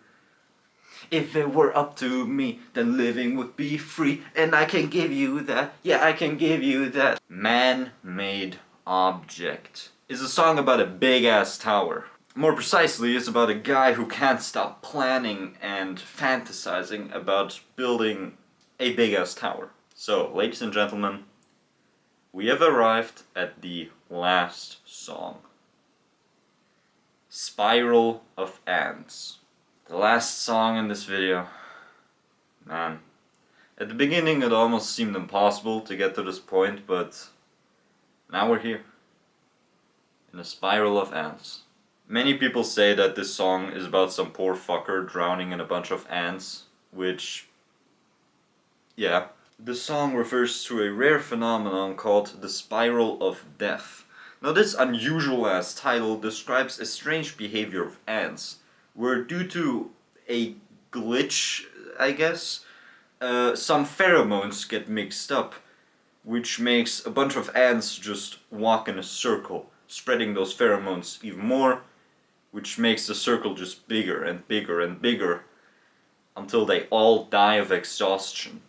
If it were up to me, then living would be free, and I can give you that, yeah, I can give you that. Man-Made Object is a song about a big-ass tower. More precisely, it's about a guy who can't stop planning and fantasizing about building a big-ass tower. So, ladies and gentlemen, we have arrived at the last song. Spiral of Ants. The last song in this video. Man. At the beginning it almost seemed impossible to get to this point, but now we're here. In a spiral of ants. Many people say that this song is about some poor fucker drowning in a bunch of ants, which, yeah. The song refers to a rare phenomenon called the Spiral of Death. Now this unusual ass title describes a strange behavior of ants, where due to a glitch, I guess. Some pheromones get mixed up, which makes a bunch of ants just walk in a circle, spreading those pheromones even more, which makes the circle just bigger and bigger and bigger until they all die of exhaustion.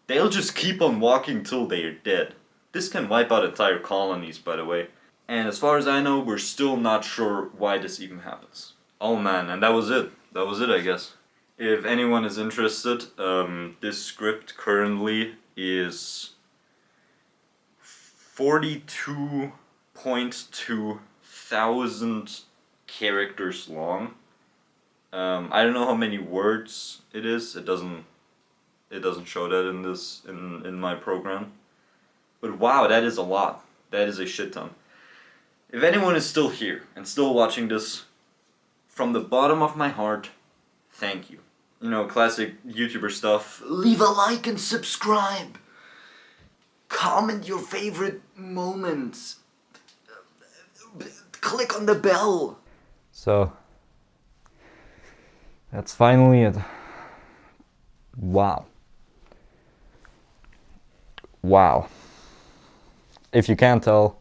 They'll just keep on walking till they're dead. This can wipe out entire colonies, by the way. And as far as I know, we're still not sure why this even happens. Oh man, and that was it. That was it, I guess. If anyone is interested, this script currently is 42.2 thousand characters long. I don't know how many words it is. It doesn't show that in my program. But wow, that is a lot. That is a shit ton. If anyone is still here and still watching this, from the bottom of my heart, thank you. You know, classic YouTuber stuff. Leave a like and subscribe. Comment your favorite moments. Click on the bell. So, that's finally it. Wow. Wow. If you can't tell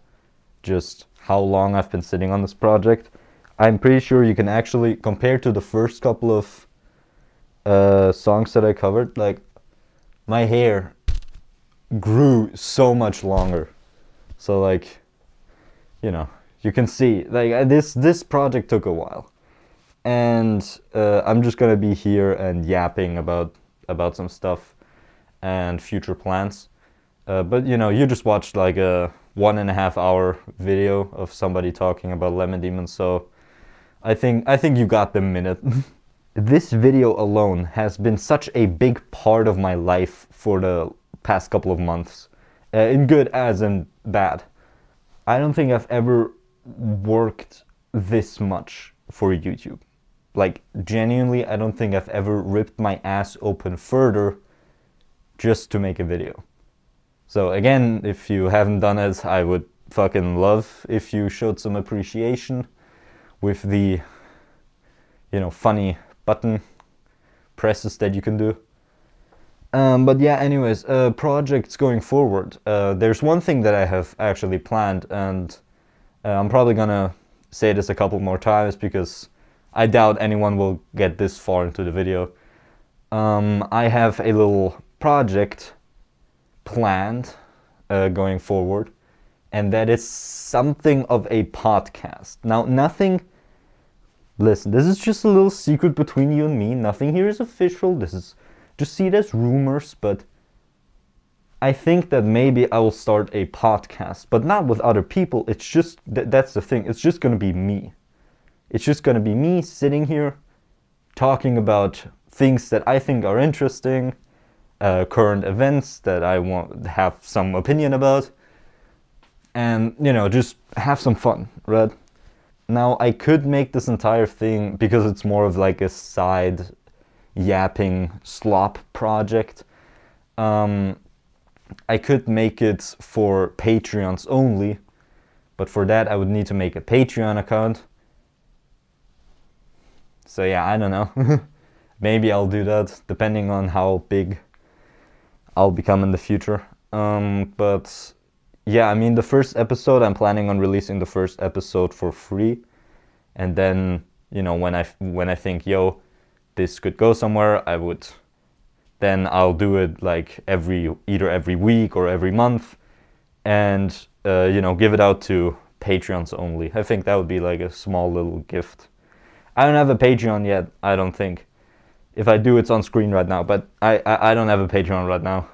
just how long I've been sitting on this project, I'm pretty sure you can actually, compared to the first couple of songs that I covered, like, my hair grew so much longer. So, like, you know, you can see, like, this project took a while. And I'm just gonna be here and yapping about some stuff and future plans. But you know, you just watched like a 1.5 hour video of somebody talking about lemon demons, so I think you got the minute. This video alone has been such a big part of my life for the past couple of months, in good as in bad. I don't think I've ever worked this much for YouTube. Like, genuinely, I don't think I've ever ripped my ass open further just to make a video. So again, if you haven't done it, I would fucking love if you showed some appreciation with the, you know, funny button presses that you can do. But yeah, anyways, projects going forward. There's one thing that I have actually planned, and I'm probably gonna say this a couple more times because I doubt anyone will get this far into the video. I have a little project planned going forward, and that is something of a podcast. Now, nothing, listen, this is just a little secret between you and me. Nothing here is official. This is, just see it as rumors, but I think that maybe I will start a podcast, but not with other people. It's just, that's the thing. It's just going to be me. It's just going to be me sitting here talking about things that I think are interesting, current events that I want to have some opinion about, and, you know, just have some fun, right? Now, I could make this entire thing, because it's more of like a side yapping slop project, I could make it for Patreons only, but for that I would need to make a Patreon account. So yeah, I don't know. Maybe I'll do that, depending on how big I'll become in the future. But yeah, I mean, the first episode, I'm planning on releasing the first episode for free. And then, you know, when I think, yo, this could go somewhere, then I'll do it like either every week or every month, and you know, give it out to Patreons only. I think that would be like a small little gift. I don't have a Patreon yet, I don't think. If I do, it's on screen right now, but I don't have a Patreon right now.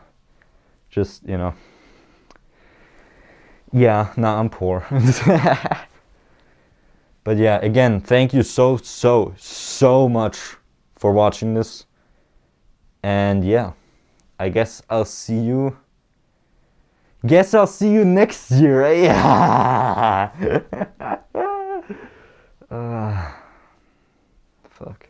Just, you know. Yeah, nah, I'm poor. But yeah, again, thank you so much for watching this. And yeah, I guess I'll see you. Next year. Yeah. Fuck.